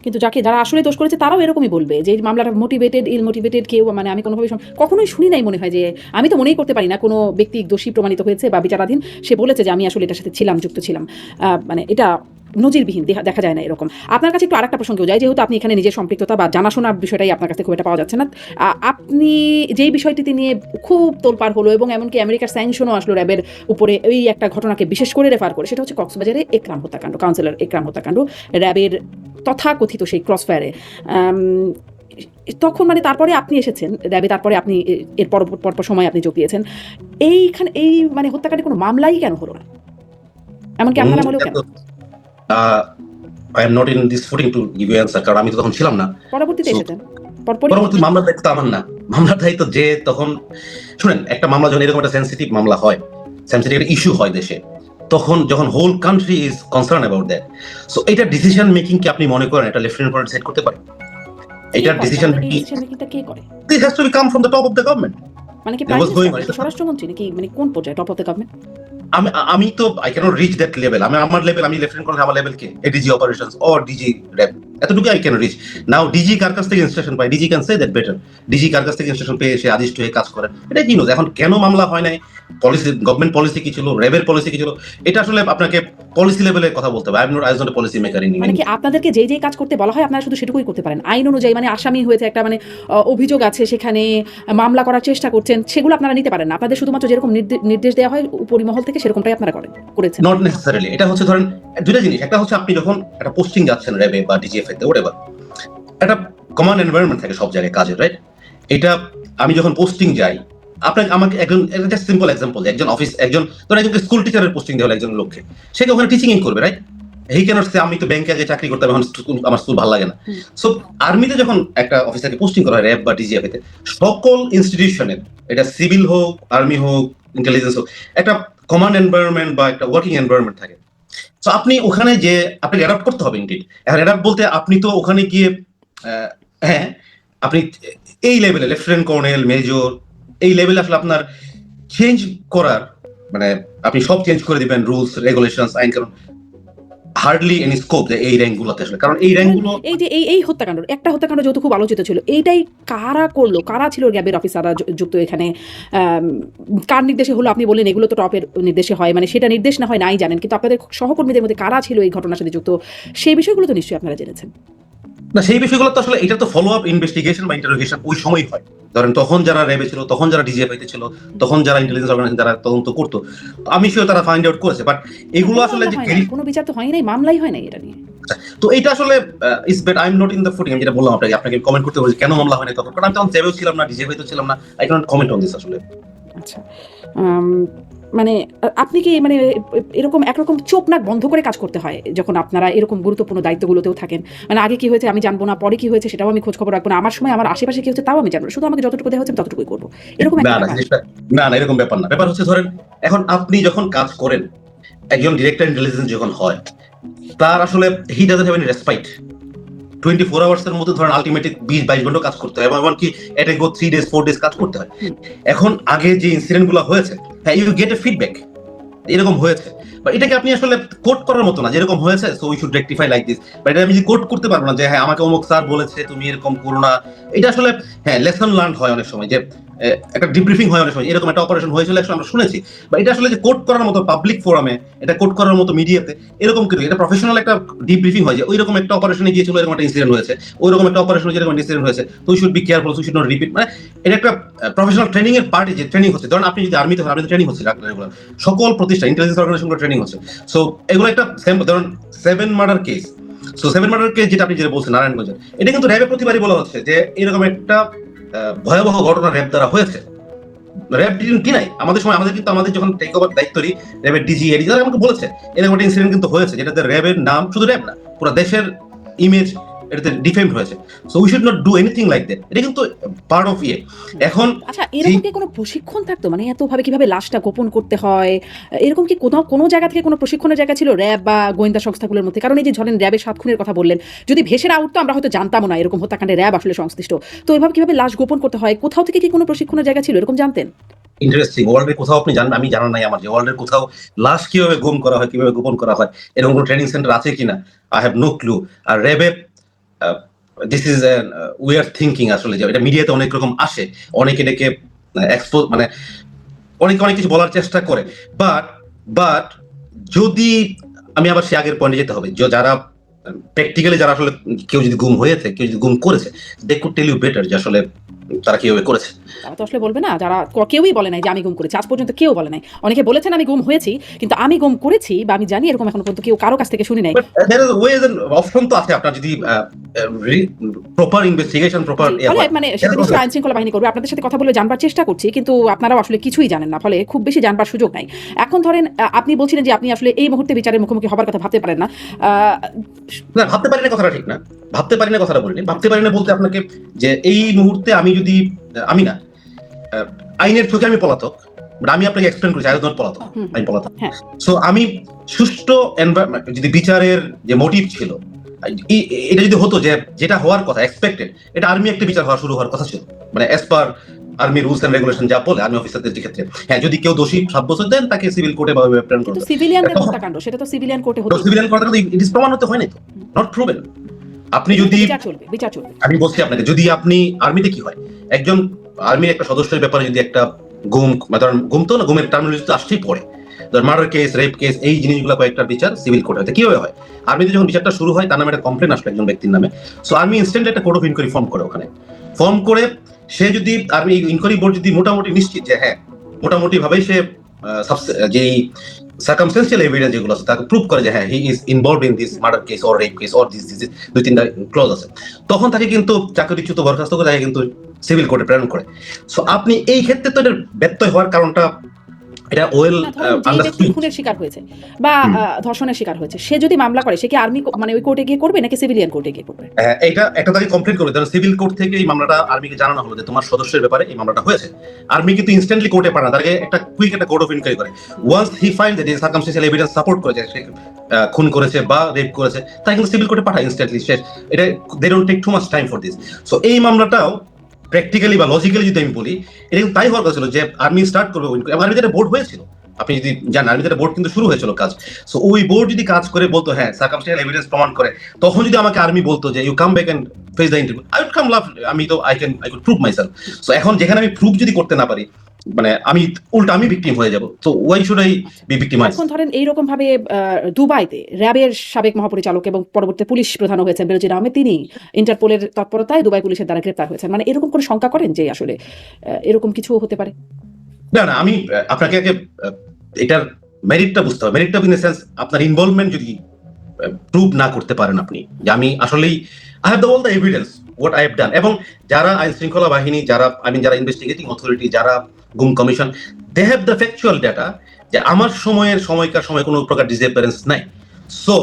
[SPEAKER 1] কিন্তু যারা আসলে দোষ করেছে তারাও এরকমই বলবে যে এই মামলাটা মোটিভেটেড, ইল মোটিভেটেড, কেউ মানে আমি কোনোভাবে কখনোই শুনি নাই, মনে হয় যে আমি তো মনেই করতে পারি না কোনো ব্যক্তি দোষী প্রমাণিত হয়েছে বা বিচারাধীন সে বলেছে যে আমি আসলে এটার সাথে ছিলাম, যুক্ত ছিলাম। মানে এটা নজিরবিহীন, দেখা যায় না এরকম। আপনার কাছে একটু আরেকটা প্রসঙ্গেও যায়, যেহেতু আপনি এখানে নিজের সম্পৃক্ততা বা জানাশোনা বিষয়টাই আপনার কাছে খুব একটা পাওয়া যাচ্ছে না, আপনি যেই বিষয়টিতে নিয়ে খুব তোলপাড় হলো এবং এমনকি আমেরিকার স্যাংশনও আসলো র্যাবের উপরে এই একটা ঘটনাকে বিশেষ করে রেফার করে, সেটা হচ্ছে কক্সবাজারে একরাম হত্যাকাণ্ড, কাউন্সিলর একরাম হত্যাকাণ্ড, র্যাবের তথাকথিত সেই ক্রসফায়ারে। তখন মানে তারপরে আপনি এসেছেন র্যাবে, তারপরে আপনি এর পরপর সময় আপনি যোগ দিয়েছেন। এই মানে হত্যাকাণ্ডে কোনো মামলাই কেন হলো না, এমনকি আপনার আমলেও কেন?
[SPEAKER 2] I am not in this footing to give you answer, কারণ আমি তো তখন ছিলাম না।
[SPEAKER 1] পরবর্তীতে এসেছেন,
[SPEAKER 2] পরবর্তী মামলার দায়িত্ব আমার না, মামলার দায়িত্ব যে তখন, শুনেন, একটা মামলা যখন এরকম একটা সেন্সিটিভ মামলা হয়, সেন্সিটিভ একটা ইস্যু হয় দেশে, তখন যখন whole country is concern about that, so এটা ডিসিশন মেকিং কি আপনি মনে করেন এটা লেফটেন্যান্ট কর্নেল সেট করতে পারে? এটার ডিসিশন
[SPEAKER 1] মেকিংটা কে করে?
[SPEAKER 2] This has to be come from the top of the government.
[SPEAKER 1] মানে কি প্রাইম মিনিস্টার, স্বরাষ্ট্রমন্ত্রী, নাকি মানে কোন পর্যায়ে, টপ অফ দ্য গভর্নমেন্ট?
[SPEAKER 2] আমি তো I cannot reach that level, আমার লেভেল, আমি লেফটেন্যান্ট কর্নেল, আমার লেভেল কে ADG operations or DG RAB, এতটুকু I can reach. Now DG কার কাছ থেকে ইনস্ট্রাকশন পায়, DG can say that better, DG কার কাছ থেকে ইনস্ট্রাকশন পেয়ে এসে আদিষ্ট হয়ে কাজ করেন, এটা কি নিউজ। এখন কেন মামলা হয় নাই, পলিসি, গভর্নমেন্ট পলিসি কি ছিল, র্যাবের পলিসি কি ছিল, এটা আসলে আপনাকে পলিসি লেভেলে কথা বলতে হবে। I am not a policy maker in.
[SPEAKER 1] মানে কি আপনাদেরকে যেই কাজ করতে বলা হয় আপনারা শুধু সেটুকুই করতে পারেন আইন অনুযায়ী? মানে আসামি হয়েছে একটা, মানে অভিযোগ আছে, সেখানে মামলা করার চেষ্টা করছেন, সেগুলো আপনারা নিতে পারেন না? আপনাদের শুধুমাত্র যেরকম নির্দেশ দেওয়া হয় উপরিমহল থেকে, সেরকমটাই আপনারা করেছেন?
[SPEAKER 2] Not necessarily. এটা হচ্ছে ধরেন দুইটা জিনিস, একটা হচ্ছে আপনি যখন একটা পোস্টিং যাচ্ছেন র্যাবে বা ডিজিএফআই তে, হোয়াটএভার, একটা কমন এনভায়রনমেন্ট থাকে সব জায়গায় কাজের, রাইট? এটা আমি যখন পোস্টিং যাই, আপনাকে আমাকে একজন জাস্ট সিম্পল এক্সাম্পল, একজন অফিস একজন ধরেন একজনকে স্কুল টিচারের পোস্টিং দেওয়া হলো একজন লোককে, সে কি ওখানে টিচিং করবে, রাইট? হি ক্যানট সে আমি তো ব্যাংকে আগে চাকরি করতাম, এখন আমার স্কুল ভালো লাগে না। সো আর্মিতে যখন একটা অফিসারকে পোস্টিং করা হয় র্যাব বা ডিজিএফ তে, সকল ইনস্টিটিউশনের, এটা সিভিল হোক, আর্মি হোক, ইন্টেলিজেন্স হোক, একটা কমান্ড এনভায়রনমেন্ট বা একটা ওয়ার্কিং এনভায়রনমেন্ট থাকে। সো আপনি ওখানে যে আপনাকে অ্যাডাপ্ট করতে হবে ইনডিড। এখন অ্যাডাপ্ট বলতে আপনি তো ওখানে গিয়ে হ্যাঁ আপনি এই লেভেলে লেফটেন্যান্ট কর্নেল, মেজর, এই লেভেলে আসলে আপনার চেঞ্জ করার মানে আপনি সব চেঞ্জ করে দিবেন, রুলস রেগুলেশনস আইন কানুন, হার্ডলি এনি স্কোপ যে এই র্যাঙ্কগুলোতে আসলে, কারণ এই র্যাঙ্কগুলো
[SPEAKER 1] এই যে এই হত্যাকাণ্ড, একটা হত্যাকাণ্ড যেহেতু খুব আলোচিত ছিল, এইটাই কারা করলো, কারা ছিল র্যাবের অফিসাররা যুক্ত এখানে, কার নির্দেশে হলো? আপনি বললেন এগুলো তো টপের নির্দেশে হয়, মানে সেটা নির্দেশ না হয় নাই জানেন, কিন্তু আপনাদের সহকর্মীদের মধ্যে কারা ছিল এই ঘটনার সাথে যুক্ত, সেই বিষয়গুলো তো নিশ্চয়ই আপনারা জেনেছেন।
[SPEAKER 2] না, সেই বিষয়গুলো তো আসলে এটা তো ফলো আপ ইনভেস্টিগেশন বা ইন্টারোগেশন ওই সময় হয়। ধরেন তখন যারা র্যাবে ছিল, তখন যারা ডিজিএফআই তে ছিল, তখন যারা ইন্টেলিজেন্স অর্গানাইজেশন যারা তদন্ত করতো, আমি শিওর তারা ফাইন্ড আউট করেছে। বাট এগুলো আসলে যে
[SPEAKER 1] কোনো বিচার তো হয় নাই, মামলাই হয় নাই এটা নিয়ে।
[SPEAKER 2] তো এটা আসলে is bet I am not in the footing, আমি যেটা বললাম আপনাকে কমেন্ট করতে বলেছি কেন মামলা হয় না তখন, কারণ আমি তখন র্যাবেও ছিলাম না, ডিজিএফআই তো ছিলাম না, I cannot comment on this আসলে।
[SPEAKER 1] আচ্ছা, মানে আপনি কি মানে এরকম একরকম চোখ নাক বন্ধ করে কাজ করতে হয় যখন আপনারা এরকম গুরুত্বপূর্ণ দায়িত্বগুলোতেও থাকেন? মানে আগে কি হয়েছে আমি জানবো না, পরে কি হয়েছে সেটাও আমি খোঁজ খবর রাখবো না, আমার সময় আমার আশেপাশে কি হচ্ছে তাও আমি জানবো না, শুধু আমাকে যতটুকু দেওয়া হচ্ছে ততটুকুই করবো, এরকম
[SPEAKER 2] না না জিনিসটা না না এরকম ব্যাপার না। ব্যাপার হচ্ছে ধরেন এখন আপনি যখন কাজ করেন, একজন ডিরেক্টর ইন্টেলিজেন্স যখন হয়, তার আসলে he doesn't have any respite. 24 hours এর মধ্যে ধরেন আলটিমেটলি 20-22 ঘন্টা কাজ করতে হয়, এবং এমনকি এটা গো 3 ডেজ 4 ডেজ কাজ করতে হয়। এখন আগে যে ইনসিডেন্ট গুলো হয়েছে, হ্যাঁ ইউ গেট এ ফিডব্যাক এরকম হয়েছে, বা এটাকে আপনি আসলে কোট করার মতো না যেরকম হয়েছে so we should rectify like this, বা এটা আমি কোট করতে পারবো না যে হ্যাঁ আমাকে অমুক স্যার বলেছে তুমি এরকম করো না। এটা আসলে হ্যাঁ লেসন লার্ন হয় অনেক সময়, যে একটা ডিব্রিফিং হয় অনেক সময়, এরকম একটা অপারেশন হয়েছিল একসময় আমরা শুনেছি, বা এটা আসলে যে কোট করার মতো পাবলিক ফোরামে, এটা কোট করার মতো মিডিয়াতে এরকম কিছু, এটা প্রফেশনাল একটা ডিব্রিফিং হয় যে ওইরকম একটা অপারেশনে গিয়েছিল, এরকম একটা ইনসিডেন্ট হয়েছে, ওইরকম একটা অপারেশনে যেরকম ইনসিডেন্ট হয়েছে, তো we should be careful, we should not repeat. মানে এটা একটা প্রফেশনাল ট্রেনিং এর পার্টি, যে ট্রেনিং হচ্ছে। ধরুন আপনি যদি আর্মিতে হন, আর্মিতে ট্রেনিং হচ্ছে রেগুলার, সকল প্রতিষ্ঠান ইন্টেলিজেন্স অর্গানাইজেশনগুলো ট্রেনিং হচ্ছে। সো এগুলো একটা ধরুন 7 murder case, so 7 murder case যেটা আপনি যেটা বলছেন নারায়ণগঞ্জের, এটা কিন্তু র্যাবে প্রতিবারই বলা হচ্ছে যে এরকম একটা ভয়াবহ ঘটনা র্যাব দ্বারা হয়েছে। র্যাব ডিনাই আমাদের সময়, আমাদের কিন্তু আমাদের যখন টেক ওভার দায়িত্ব নিই, র্যাবের ডিজি এডি যারা আমাকে বলেছে এরকম একটা ইনসিডেন্ট কিন্তু হয়েছে, যেটাতে র্যাবের নাম, শুধু র্যাব না পুরো দেশের ইমেজ এটাতে ডিফেমড হয়েছে। So we should not do anything like that, এটা কিন্তু পার্ট অফ ইয়ে। এখন
[SPEAKER 1] আচ্ছা, এরকম কি কোনো প্রশিক্ষণ থাকতো, মানে এতভাবে কিভাবে লাশটা গোপন করতে হয়, এরকম কি কোনো জায়গা থেকে কোনো প্রশিক্ষণের জায়গা ছিল র্যাব বা গোয়েন্দা সংস্থাগুলোর মধ্যে? কারণ এই যে ধরেন র্যাবের 7 খুনের কথা বললেন, যদি ভেসে না উঠতো আমরা হয়তো জানতামও না এরকম হত্যাকাণ্ডে র্যাব আসলে সংশ্লিষ্ট। তো এভাবে কিভাবে লাশ গোপন করতে হয়, কোথাও থেকে কি কোনো প্রশিক্ষণের জায়গা ছিল, এরকম জানতেন?
[SPEAKER 2] ইন্টারেস্টিং, ওয়ার্ল্ডের কোথাও আপনি জানেন, আমি জানা নাই আমার যে ওয়ার্ল্ডের কোথাও লাশ কিভাবে গুম করা হয়, কিভাবে গোপন করা হয়, এরকম কোনো ট্রেনিং সেন্টার আছে কিনা, আই হ্যাভ নো ক্লু। আর র্যাবে দিস ইজ উইয়ার থিঙ্কিং আসলে, যে এটা মিডিয়াতে অনেক রকম আসে, অনেকে এটাকে এক্সপোজ মানে অনেকে অনেক কিছু বলার চেষ্টা করে, বাট বাট যদি আমি আবার সে আগের পয়েন্টে যেতে হবে, যারা প্র্যাকটিক্যালি যারা আসলে কেউ যদি গুম হয়েছে, কেউ যদি গুম করেছে, they could tell you better যে আসলে তারা কিভাবে করেছে।
[SPEAKER 1] তারা তো আসলে বলবে না, যারা কেউই বলে নাই যে আমি গুম করেছি, আজ পর্যন্ত কেউ বলে নাই। অনেকে বলেছেন আমি গুম হয়েছি, কিন্তু আমি গুম করেছি বা আমি জানি এরকম এখনো পর্যন্ত কেউ কারো কাছ থেকে শুনি নাই।
[SPEAKER 2] there is ways and option তো আছে, আপনার যদি প্রপার ইনভেস্টিগেশন প্রপার
[SPEAKER 1] মানে সেটা নিশ্চয়ই আইন শৃঙ্খলা বাহিনী করবে। আপনাদের সাথে কথা বলে জানবার চেষ্টা করছি, কিন্তু আপনারাও আসলে কিছুই জানেন না, ফলে খুব বেশি জানবার সুযোগ নাই। এখন ধরেন আপনি বলছিলেন যে আপনি আসলে এই মুহূর্তে বিচারের মুখোমুখি হবার কথা ভাবতে পারেন না।
[SPEAKER 2] না, ভাবতে পারি না কথাটা ঠিক না, ভাবতে পারি না কথাটা বলিনি। ভাবতে পারি না বলতে আপনাকে যে এই মুহূর্তে আমি যদি আমি না আইনের চোখে আমি পলাতক, আমি আপনাকে এক্সপ্লেন করেছি আই ওয়াজ নট পলাতক, আমি পলাতক। সো আমি সুষ্ঠু যদি বিচারের যে মোটিভ ছিল, এটা যদি হতো যে যেটা হওয়ার কথা এক্সপেক্টেড, এটা আর্মি একটা বিচার হওয়া শুরু হওয়ার কথা ছিল, মানে as per army rules and regulation যা বলে আর্মি অফিসারদের ক্ষেত্রে। হ্যাঁ, যদি কেউ দোষী সাব্যস্ত দেন তাকে সিভিল কোর্টে বা প্রেরণ করবে।
[SPEAKER 1] সিভিলিয়ানদের হত্যাকাণ্ড, সেটা তো সিভিলিয়ান কোর্টে হতো।
[SPEAKER 2] সিভিলিয়ান কোর্টে ইট ইজ প্রমাণ হতে হয় না, তো নট প্রুভেন। আপনি যদি
[SPEAKER 1] বিচার চলবে,
[SPEAKER 2] আমি বলছি আপনাকে, যদি আপনি আর্মিতে কি হয়, একজন আর্মির একটা সদস্যের ব্যাপারে যদি একটা গুম, ধরেন গুম তো না, গুমের টার্মিনোলজি তো আসতেই পড়ে, ধর মার্ডার কেস, রেপ কেস, এই জিনিসগুলো কয়েকটা বিচার সিভিল কোর্টে হয়। কিভাবে হয়, আর্মিতে যখন বিচারটা শুরু হয় তার নামে একটা কমপ্লেন আসলো একজন ব্যক্তির নামে, সো আর্মি ইনস্ট্যান্ট একটা কোর্ট অফ ইনকোয়ারি ফর্ম করে, ওখানে ফর্ম করে সে যদি আর্মি ইনকোয়ারি বোর্ড যদি মোটামুটি নিশ্চিত যে হ্যাঁ মোটামুটি ভাবেই সে যেই সার্কামস্টেন্সিয়াল এভিডেন্স যেগুলো আছে তাকে প্রুভ করে যে হ্যাঁ he is involve in this murder case or rape case or this দুই তিনটা ক্লজ আছে, তখন তাকে কিন্তু চাকরিচ্যুত বরখাস্ত করে তাকে কিন্তু সিভিল কোর্টে প্রেরণ করে। সো আপনি এই ক্ষেত্রে তো এটার ব্যত্যয় হওয়ার কারণটা এটা ওয়েল
[SPEAKER 1] না, ধরুন যে ব্যক্তি খুনের শিকার হয়েছে বা ধর্ষণের শিকার হয়েছে, সে যদি মামলা করে, সে কি আর্মি মানে ওই কোর্টে গিয়ে করবে নাকি সিভিলিয়ান কোর্টে গিয়ে করবে?
[SPEAKER 2] এটা একটা তাকে কমপ্লেন করবে, কারণ সিভিল কোর্ট থেকে এই মামলাটা আর্মিকে জানানো হলো যে তোমার সদস্যের ব্যাপারে এই মামলাটা হয়েছে। আর্মি কিন্তু ইনস্ট্যান্টলি কোর্টে পাঠায় না, তাকে একটা কুইক একটা কোর্ট অফ ইনকোয়ারি করে। Once he find that circumstantial evidence support করে যে সে খুন করেছে বা রেপ করেছে, তাই কিন্তু সিভিল কোর্টে পাঠায় ইনস্ট্যান্টলি শেষ। এটা they don't take too much time for this. So এই মামলাটাও প্র্যাকটিক্যালি বা লজিক্যালি যদি আমি বলি, এটা কিন্তু তাই হওয়ার কথা ছিল যে আর্মি স্টার্ট করবে, এবং আর্মিতে একটা বোর্ড হয়েছিল, আপনি যদি জানেন আর্মিতে বোর্ড কিন্তু শুরু হয়েছিল কাজ। সো ওই বোর্ড যদি কাজ করে বলতো হ্যাঁ সার্কামস্টেন্সিয়াল এভিডেন্স প্রমাণ করে, তখন যদি আমাকে আর্মি বলতো যে you come back and face the interview, I would come love, আমি তো I could prove myself. So এখন যেখানে আমি প্রুভ যদি করতে না পারি, মানে আমি উল্টা আমি ভিকটিম হয়ে যাব, তো ওয়াই শুড আই বি ভিকটিমাইজ?
[SPEAKER 1] এখন ধরেন এইরকম ভাবে দুবাইতে র্যাবের সাবেক মহাপরিচালক এবং পরবর্তী পুলিশ প্রধান হয়েছেন বেনজির আহমেদ, তিনি ইন্টারপোলের তৎপরতায় দুবাই পুলিশের দ্বারা গ্রেপ্তার হয়েছেন, মানে এরকম করে শঙ্কা করেন যে আসলে এরকম কিছু হতে পারে?
[SPEAKER 2] না না, আমি আপনাকে আগে এটার মেরিটটা বুঝতে হবে। মেরিটটা ইন দ্য সেন্স আপনার ইনভলভমেন্ট যদি প্রুভ না করতে পারেন আপনি যে আমি আসলেই I have all the evidence what I have ডান, এবং যারা আইন শৃঙ্খলা বাহিনী, যারা যারা ইনভেস্টিগেটিং অথরিটি, যারা গুম commission, they have the factual data যে আমার সময়কার সময় কোনো প্রকার ডিসঅ্যাপিয়ারেন্স নাই। So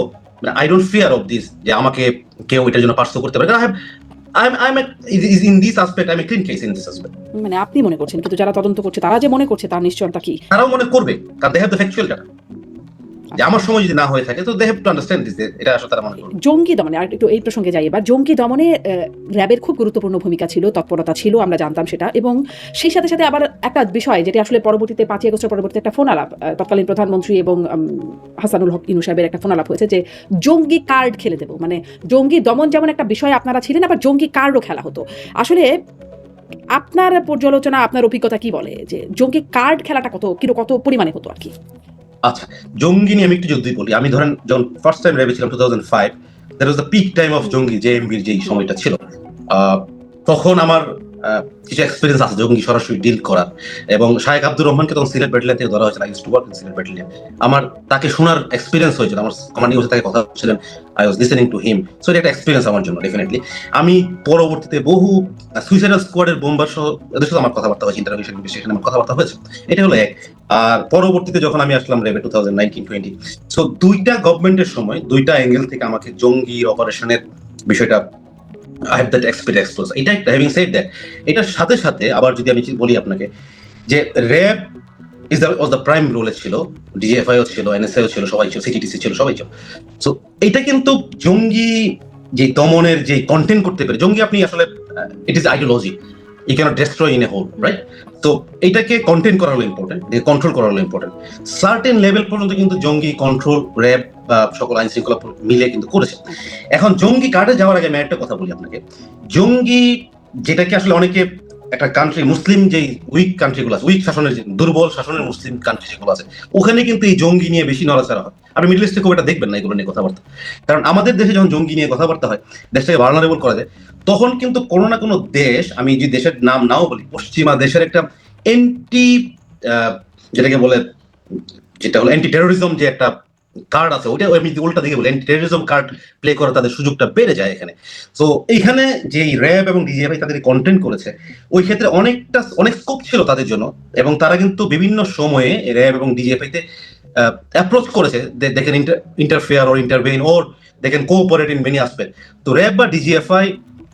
[SPEAKER 2] I don't fear of this যে আমাকে কেউ এটার জন্য পার্সু করতে পারে। In this aspect I am a clean case in this aspect.
[SPEAKER 1] মানে আপনি মনে করছেন, কিন্তু যারা তদন্ত করছে তারা যে মনে করছে তার নিশ্চয়তা কি?
[SPEAKER 2] তারাও মনে করবে, কারণ they have the factual data যে আমার সময় যদি না হয়ে থাকে, তো they have to understand this, এটা আসলে তারা মনে করবে।
[SPEAKER 1] জঙ্গি দমনে আর একটু এই প্রসঙ্গে যাই এবার। জঙ্গি দমনে র্যাবের খুব গুরুত্বপূর্ণ ভূমিকা ছিল, তৎপরতা ছিল, আমরা জানতাম সেটা। এবং সেই সাথে সাথে আবার একটা বিষয় যেটা আসলে পরবর্তীতে 5 আগস্টের পরবর্তীতে একটা ফোন আলাপ, তৎকালীন প্রধানমন্ত্রী এবং হাসানুল হক ইনু সাহেবের একটা ফোন আলাপ হয়েছে যে জঙ্গি কার্ড খেলে দেবো, মানে জঙ্গি দমন যেমন একটা বিষয় আপনারা ছিলেন, আবার জঙ্গি কার্ডও খেলা হতো। আসলে আপনার পর্যালোচনা, আপনার অভিজ্ঞতা কি বলে যে জঙ্গি কার্ড খেলাটা কত পরিমাণে হতো আর কি?
[SPEAKER 2] আচ্ছা, জঙ্গি নিয়ে আমি একটু যদি বলি, আমি ধরেন যখন ফার্স্ট টাইম র্যাবে ছিলাম 2005, that was the peak time of জঙ্গি, জেএমবির যেই সময়টা ছিল, তখন আমার কিছু এক্সপিরিয়েন্স আছে জঙ্গি সরাসরি ডিল করার। এবং শাহেক আব্দুর রহমানকে তখন সিলেট ব্যাটালিয়ন থেকে ধরা হয়েছিল, I used to work in Sylhet battalion. আমার তাকে শোনার এক্সপিরিয়েন্স হয়েছিল, আমার কমান্ডিং অফিসার তাকে কথা বলছিলেন, I was listening to him. So এটা একটা এক্সপিরিয়েন্স আমার জন্য ডেফিনেটলি। আমি পরবর্তীতে বহু সুইসাইডাল স্কোয়াডের বোমবার সহ এদের সাথে আমার কথাবার্তা হয়েছে, ইন্টারভিউশন ইনভেস্টিগেশনে আমার কথাবার্তা হয়েছে, এটা হলো এক। আর পরবর্তীতে যখন আমি আসলাম র্যাবে 2019-20, সো দুইটা গভর্নমেন্টের সময় দুইটা অ্যাঙ্গেল থেকে আমাকে জঙ্গি অপারেশনের বিষয়টা I have that experience. এটা একটা, having said that, এটার সাথে সাথে আবার যদি আমি বলি আপনাকে যে RAB was the prime role ছিল, ডিজিএফআই ও ছিল, এনএসআই ও ছিল, সবাই ছিল, সিটিটিসি ছিল, সবাই ছিল। সো এটা কিন্তু জঙ্গি যে দমনের যে কন্টেন্ট করতে পারে, জঙ্গি আপনি আসলে it is ideology, you cannot destroy in a whole, right? তো এটাকে কন্টেন্ট করা হলো ইম্পর্টেন্ট, কন্ট্রোল করা হলো ইম্পর্টেন্ট। সার্টেন লেভেল পর্যন্ত কিন্তু জঙ্গি কন্ট্রোল র্যাব বা সকল আইন শৃঙ্খলা মিলে কিন্তু করেছে। এখন জঙ্গি কার্ডে যাওয়ার আগে আমি একটা কথা বলি আপনাকে, জঙ্গি যেটাকে আসলে অনেকে একটা কান্ট্রি, মুসলিম যে উইক কান্ট্রিগুলো আছে, উইক শাসনের, দুর্বল শাসনের মুসলিম কান্ট্রি যেগুলো আছে, ওখানে কিন্তু এই জঙ্গি নিয়ে বেশি নড়াচড়া হয়। আপনি মিডল ইস্টে খুব এটা দেখবেন না এগুলো নিয়ে কথাবার্তা, কারণ আমাদের দেশে যখন জঙ্গি নিয়ে কথাবার্তা হয়, দেশটাকে ভালনারেবল করা যায়, তখন কিন্তু কোনো না কোনো দেশ, আমি যে দেশের নাম নাও বলি, পশ্চিমা দেশের একটা এন্টি, যেটাকে বলে, যেটা হলো অ্যান্টি টেরোরিজম যে একটা কার্ড আছে, ওইটা আমি উল্টা দিকে বলি, অ্যান্টি টেরোরিজম কার্ড প্লে করা তাদের সুযোগটা বেড়ে যায় এখানে। তো এইখানে যে র্যাব এবং ডিজিএফআই তাদের কন্টেন্ট করেছে, ওই ক্ষেত্রে অনেক স্কোপ ছিল তাদের জন্য, এবং তারা কিন্তু বিভিন্ন সময়ে র্যাব এবং ডিজিএফআই তে অ্যাপ্রোচ করেছে, they can interfere or intervene or they can cooperate in many aspect. তো র্যাব বা ডিজিএফআই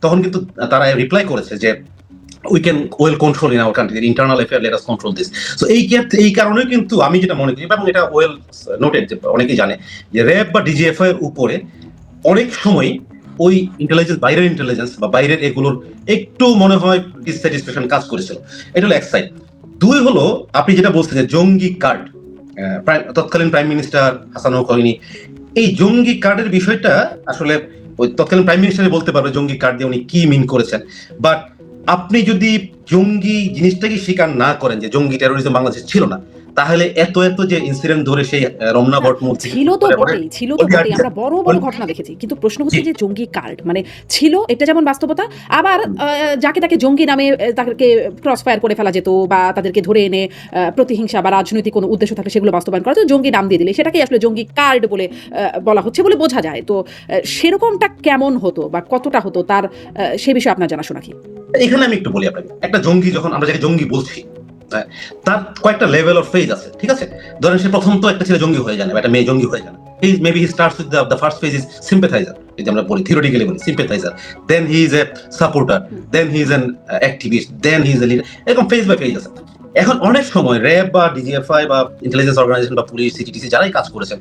[SPEAKER 2] তখন কিন্তু তারা রিপ্লাই করেছে যে we can well control in our country, the internal affair, let us control this. So এই কারণে কিন্তু আমি যেটা মনে করি, এবং এটা ওয়েল নোটেড, যে অনেকেই জানে যে র্যাব বা ডিজিএফআই এর উপরে অনেক সময় ওই ইন্টেলিজেন্স, বাইরের ইন্টেলিজেন্স বা বাইরের এগুলোর একটু মনে হয় ডিসস্যাটিসফ্যাকশন কাজ করেছিল। এটা হলো এক সাইড। দুই হলো আপনি যেটা বলছেন যে জঙ্গি কার্ড, তৎকালীন প্রাইম মিনিস্টার হাসানুল হক ইনু, এই জঙ্গি কার্ডের বিষয়টা আসলে ওই তৎকালীন প্রাইম মিনিস্টারই বলতে পারবে জঙ্গি কার্ড দিয়ে উনি কি মিন করেছেন। বাট আপনি যদি জঙ্গি জিনিসটাকে স্বীকার না করেন যে জঙ্গি টেরোরিজম বাংলাদেশে ছিল না, তাহলে এত এত যে ইনসিডেন্ট ধরে সেই রমনা বট মূল থেকে
[SPEAKER 1] ছিল তো বটেই আমরা বড় বড় ঘটনা দেখেছি, কিন্তু প্রশ্ন হচ্ছে যে জঙ্গি কার্ড মানে ছিল, এটা যেমন বাস্তবতা, আবার যাকে তাকে জঙ্গি নামে তাদেরকে ক্রস ফায়ার করে ফেলা যেত বা তাদেরকে ধরে এনে প্রতিহিংসা বা রাজনৈতিক কোনো উদ্দেশ্য থাকলে সেগুলো বাস্তবায়ন করা যেত, জঙ্গি নাম দিয়ে দিলে সেটাকে আসলে জঙ্গি কার্ড বলে বলা হচ্ছে বলে বোঝা যায়। তো সেরকমটা কেমন হতো বা কতটা হতো তার সে বিষয়ে আপনার জানাশোনা কি?
[SPEAKER 2] এখানে আমি একটু বলি আপনাকে, একটা জঙ্গি যখন আমরা যাকে জঙ্গি বলছি তার কয়েকটা লেভেল অফ ফেজ আছে, ঠিক আছে? ধরেন সে প্রথম তো একটা ছেলে জঙ্গি হয়ে যায় না, একটা মেয়ে জঙ্গি হয়ে যায় না। Maybe he starts with the first phase is sympathizer, যদি আমরা বলি theoretically বলি sympathizer, then he is a supporter, then he is an activist, then he is a leader, এরকম ফেজ বাই ফেজ আছে। এখন অনেক সময় র্যাব বা ডিজিএফআই বা ইন্টেলিজেন্স অর্গানাইজেশন বা পুলিশ সিটিটিসি যারাই কাজ করেছেন,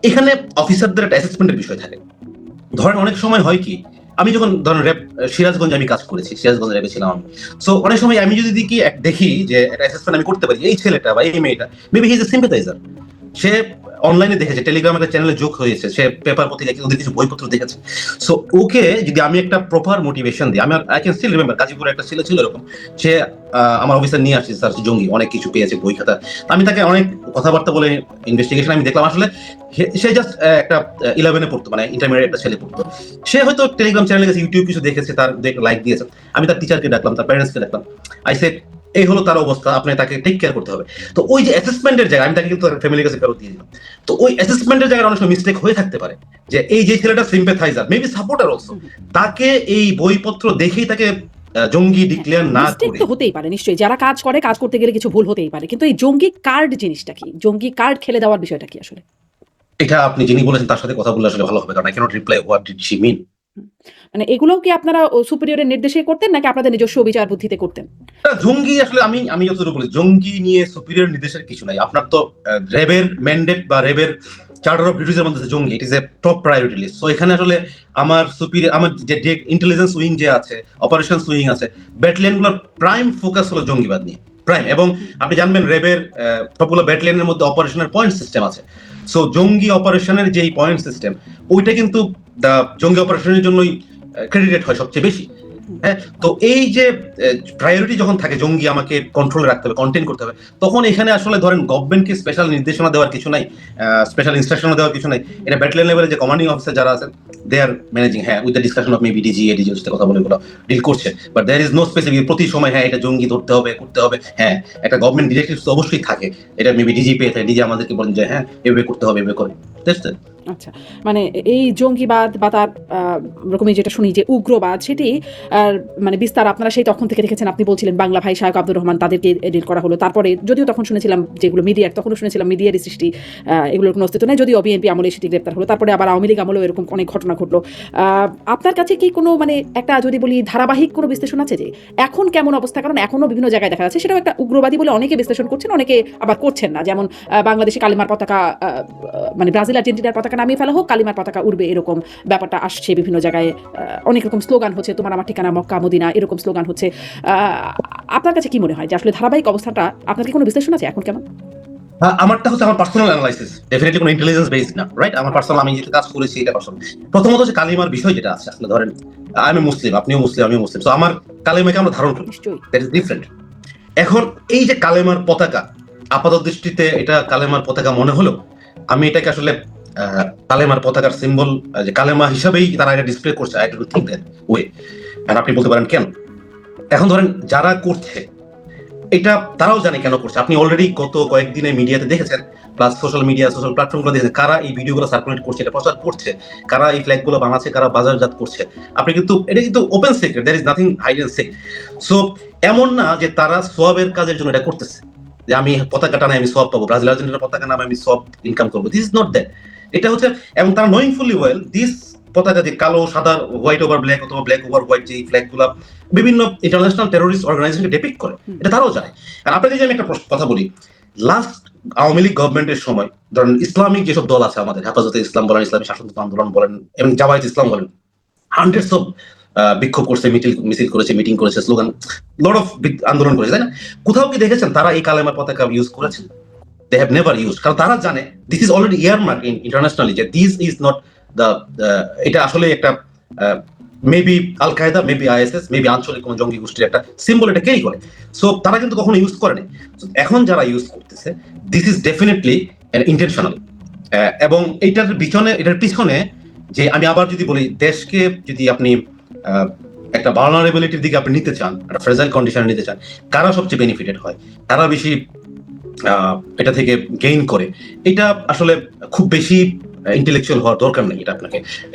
[SPEAKER 2] এখানে অফিসারদের একটা অ্যাসেসমেন্টের বিষয় থাকে। ধরেন অনেক সময় হয় কি, আমি যখন ধরেন র্যাব সিরাজগঞ্জে আমি কাজ করেছি, সিরাজগঞ্জ র্যাবে ছিলাম আমি। সো অনেক সময় আমি যদি দেখি যে একটা অ্যাসেসমেন্ট আমি করতে পারি, এই ছেলেটা বা এই মেয়েটা maybe he is a sympathiser, সে অনলাইনে দেখেছে, টেলিগ্রাম একটা চ্যানেলে যোগ হয়েছে, সে পেপার পত্রিকা ওদের কিছু বইপত্র দেখেছে। সো ওকে যদি আমি একটা প্রপার মোটিভেশন দিই, আমি আই ক্যান স্টিল রিমেম্বার কাজীপুরে একটা ছেলে ছিল এরকম, সে আমার অফিসে নিয়ে আসছে, স্যার জঙ্গি, অনেক কিছু পেয়েছে বই খাতা। আমি তাকে অনেক কথাবার্তা বলে ইনভেস্টিগেশন আমি দেখলাম আসলে সে জাস্ট একটা 11-এ পড়তো, মানে ইন্টারমিডিয়েট একটা ছেলে পড়তো। সে হয়তো টেলিগ্রাম চ্যানেলে গেছে, ইউটিউব কিছু দেখেছে, তার লাইক দিয়েছে। আমি তার টিচারকে ডাকলাম, তার প্যারেন্টসকে ডাকলাম, আই সেড এই হলো তার অবস্থা, আপনি তাকে টেক কেয়ার করতে হবে। তো ওই যে অ্যাসেসমেন্টের জায়গায় আমি তাকে কিন্তু ফ্যামিলির কাছে ফেরত দিয়ে দিলাম। তো ওই অ্যাসেসমেন্টের জায়গায় অনেক সময় মিস্টেক হয়ে থাকতে পারে, যে এই যে ছেলেটা সিম্পাথাইজার, মেবি সাপোর্টার অলসো, তাকে এই বইপত্র দেখেই তাকে জঙ্গি ডিক্লেয়ার না করে।
[SPEAKER 1] তো হতেই পারে নিশ্চয়ই, যারা কাজ করে, কাজ করতে গেলে কিছু ভুল হতেই পারে, কিন্তু এই জঙ্গি কার্ড জিনিসটা কি, জঙ্গি কার্ড খেলে দেওয়ার বিষয়টা কি আসলে?
[SPEAKER 2] এটা আপনি যিনি বলেছেন তার সাথে কথা বললে আসলে ভালো হবে, কারণ I cannot reply what did she mean.
[SPEAKER 1] মানে এগুলোও কি আপনারা সুপিরিয়রের নির্দেশে করতেন নাকি আপনাদের নিজস্ব বিচার বুদ্ধিতে করতেন?
[SPEAKER 2] জঙ্গি আসলে আমি যতটুকু বলি, জঙ্গি নিয়ে সুপিরিয়র নির্দেশের কিছু নাই। আপনার তো র্যাবের ম্যান্ডেট বা র্যাবের চার্টার অফ ডিউটিজের মধ্যে জঙ্গি it is a top priority list. So এখানে আসলে আমার সুপিরিয়র, আমার যে ইন্টেলিজেন্স উইং যে আছে, অপারেশনস উইং আছে, ব্যাটালিয়নগুলোর প্রাইম ফোকাস হলো জঙ্গিবাদ নিয়ে, প্রাইম। এবং আপনি জানবেন র্যাবের সবগুলো ব্যাটালিয়নের মধ্যে অপারেশনের পয়েন্ট সিস্টেম আছে। সো জঙ্গি অপারেশনের যেই পয়েন্ট সিস্টেম, ওইটা কিন্তু জঙ্গি অপারেশনের জন্যই ক্রেডিটেড হয় সবচেয়ে বেশি। হ্যাঁ, তো এই যে প্রায়োরিটি যখন থাকে জঙ্গি আমাকে কন্ট্রোলে রাখতে হবে, কন্টেইন করতে হবে, তখন এখানে আসলে ধরেন গভর্নমেন্টকে স্পেশাল নির্দেশনা দেওয়ার কিছু নাই, স্পেশাল ইনস্ট্রাকশন দেওয়ার কিছু নাই। এটা ব্যাটালিয়ন লেভেলে যে কমান্ডিং অফিসার যারা আছেন, দে আর ম্যানেজিং, হ্যাঁ, with the discussion of maybe DG এডিজির সাথে কথা বলে এগুলো ডিল করছে। But there is no specific প্রতি সময় হ্যাঁ এটা জঙ্গি ধরতে হবে, করতে হবে। হ্যাঁ, একটা গভর্নমেন্ট ডিরেক্টিভ তো অবশ্যই থাকে, এটা মেবি ডিজি পেয়ে থাকে, ডিজি আমাদেরকে বলেন যে হ্যাঁ এভাবে করতে হবে, এভাবে করে।
[SPEAKER 1] আচ্ছা, মানে এই জঙ্গিবাদ বা তার রকমই যেটা শুনি যে উগ্রবাদ, সেটি মানে বিস্তার আপনারা সেই তখন থেকে দেখেছেন। আপনি বলছিলেন বাংলা ভাই শায়ক আব্দুর রহমান, তাদেরকে এডিট করা হলো। তারপরে যদিও তখন শুনেছিলাম যেগুলো মিডিয়ার, তখনও শুনেছিলাম মিডিয়ারই সৃষ্টি, এগুলোর কোনো অস্তিত্ব নেই, যদিও বিএনপি আমলে সেটি গ্রেপ্তার হলো। তারপরে আবার আওয়ামী লীগ আমলেও এরকম অনেক ঘটনা ঘটলো। আপনার কাছে কি কোনো মানে একটা যদি বলি ধারাবাহিক কোনো বিশ্লেষণ আছে যে এখন কেমন অবস্থা? কারণ এখনও বিভিন্ন জায়গায় দেখা যাচ্ছে সেটাও একটা উগ্রবাদী বলে অনেকে বিশ্লেষণ করছেন, অনেকে আবার করছেন না। যেমন বাংলাদেশে কালিমার পতাকা, মানে ব্রাজিল আর্জেন্টিনার পতাকা নামিয়ে ফেলা হোক, কালিমার পতাকা উড়বে, এরকম ব্যাপারটা আসছে বিভিন্ন জায়গায়। অনেক রকম স্লোগান হচ্ছে, তোমার আমার ঠিকানা মক্কা মদিনা, এরকম স্লোগান হচ্ছে। আপনার কাছে কি মনে হয় যে আসলে ধারাবাহিক অবস্থাটা, আপনার কি কোনো বিশ্লেষণ আছে এখন কেমন?
[SPEAKER 2] আমারটা হচ্ছে আমার পার্সোনাল অ্যানালাইসিস, ডেফিনেটলি কোনো ইন্টেলিজেন্স বেসড না, রাইট? আমার পার্সোনাল, আমি যেটা কাজ করেছি এটা পার্সোনাল। প্রথমত হচ্ছে কালিমার বিষয় যেটা আছে, আসলে ধরেন আমি মুসলিম, আপনিও মুসলিম, আমিও মুসলিম, তো আমার কালিমাকে আমরা ধারণ করি, দ্যাট ইজ ডিফারেন্ট। এখন এই যে কালেমার পতাকা, আপাত দৃষ্টিতে এটা কালেমার পতাকা মনে হলো, আমি এটাকে আসলে কালেমার পতাকার সিম্বল যে কালেমা হিসাবেই তারা এটা ডিসপ্লে করছে, I do think that way. আর আপনি বলতে পারেন কেন। এখন ধরেন যারা করছে এটা তারাও জানে কেন করছে। আপনি অলরেডি গত কয়েকদিনে মিডিয়াতে দেখেছেন, প্লাস সোশ্যাল মিডিয়া, সোশ্যাল প্ল্যাটফর্মগুলো দেখেছেন, কারা এই ভিডিওগুলো সার্কুলেট করছে, এটা প্রচার করছে, কারা এই ফ্ল্যাগগুলো বানাচ্ছে, কারা বাজারজাত করছে। আপনি কিন্তু এটা কিন্তু open secret, there is nothing hide and seek. So এমন না যে তারা সোয়াবের কাজের জন্য এটা করতেছে, যে আমি পতাকা টানাই আমি সোয়াব পাবো, ব্রাজিল আর্জেন্টিনার পতাকা নামে আমি সোয়াব ইনকাম করবো। This is not that. এটা হচ্ছে, এবং তারা নোয়িংফুলি ওয়েল দিস পতাকা যে কালো সাদা, হোয়াইট ওভার ব্ল্যাক অথবা ব্ল্যাক ওভার হোয়াইট, যে ফ্ল্যাগগুলো বিভিন্ন ইন্টারন্যাশনাল টেরোরিস্ট অর্গানাইজেশনকে ডিপিক্ট করে, এটা তারাও জানে। আর আপনাদের যে আমি একটা কথা বলি, লাস্ট আওয়ামী লীগ গভর্নমেন্টের সময় ধরেন ইসলামিক যেসব দল আছে আমাদের, হেফাজতে ইসলাম বলেন, ইসলামী শাসনতন্ত্র আন্দোলন বলেন, এবং জামায়াত ইসলাম বলেন, হান্ড্রেডস অফ বিক্ষোভ করছে, মিছিল করেছে, মিটিং করেছে, স্লোগান, লট অফ আন্দোলন করেছে, তাই না? কোথাও কি দেখেছেন তারা এই কালেমার পতাকা ইউজ করেছেন? They have never used, কারণ তারা জানে this is already earmarked internationally, যে দিস ইজ নট দ্য, এটা আসলে একটা মেবি আল কায়দা, মেবি আইএসএস, মেবি আঞ্চলিক কোনো জঙ্গি গোষ্ঠীর একটা সিম্বল এটা কেই করে। সো তারা কিন্তু কখনো ইউজ করে নাই। এখন যারা ইউজ করতেছে, দিস ইজ ডেফিনেটলি ইন্টেনশনাল। এবং এটার পিছনে যে আমি আবার যদি বলি, দেশকে যদি আপনি একটা ভালনারেবিলিটির দিকে আপনি নিতে চান, একটা ফ্রেজাইল কন্ডিশনে নিতে চান, কারা সবচেয়ে বেনিফিটেড হয়, কারা বেশি এটা থেকে গেইন করে, এটা আসলে খুব বেশি ইন্টেলেকচুয়াল হওয়ার দরকার নেই।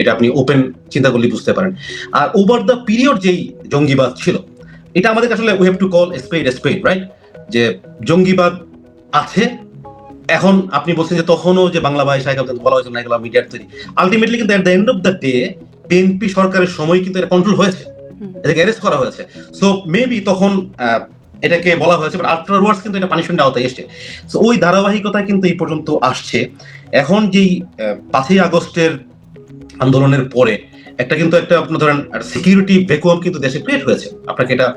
[SPEAKER 2] এটা আপনি ওপেন চিন্তা করলে বুঝতে পারেন। আর ওভার দ্য পিরিয়ড যেই জঙ্গিবাদ ছিল, এটা আমাদেরকে আসলে we have to call spade right, যে জঙ্গিবাদ আছে। এখন আপনি বলছেন যে তখনও যে বাংলা ভাষায় বলা হয়েছিল না, এগুলো মিডিয়ার তৈরি। আলটিমেটলি কিন্তু at the end of the day BNP সরকারের সময় কিন্তু এটা কন্ট্রোল হয়েছে, এটাকে অ্যারেস্ট করা হয়েছে। সো মেবি তখন এটাকে বলা হয়েছে, বাট আফটারওয়ার্ডস কিন্তু এটা পানিশমেন্ট আওতায় এসছে। সো ওই ধারাবাহিকতা কিন্তু এই পর্যন্ত আসছে। এখন যেই 5ই আগস্টের আন্দোলনের পরে একটা আপনার ধরেন সিকিউরিটি ভ্যাকুয়াম কিন্তু দেশে ক্রিয়েট হয়েছে। আপনাকে এটা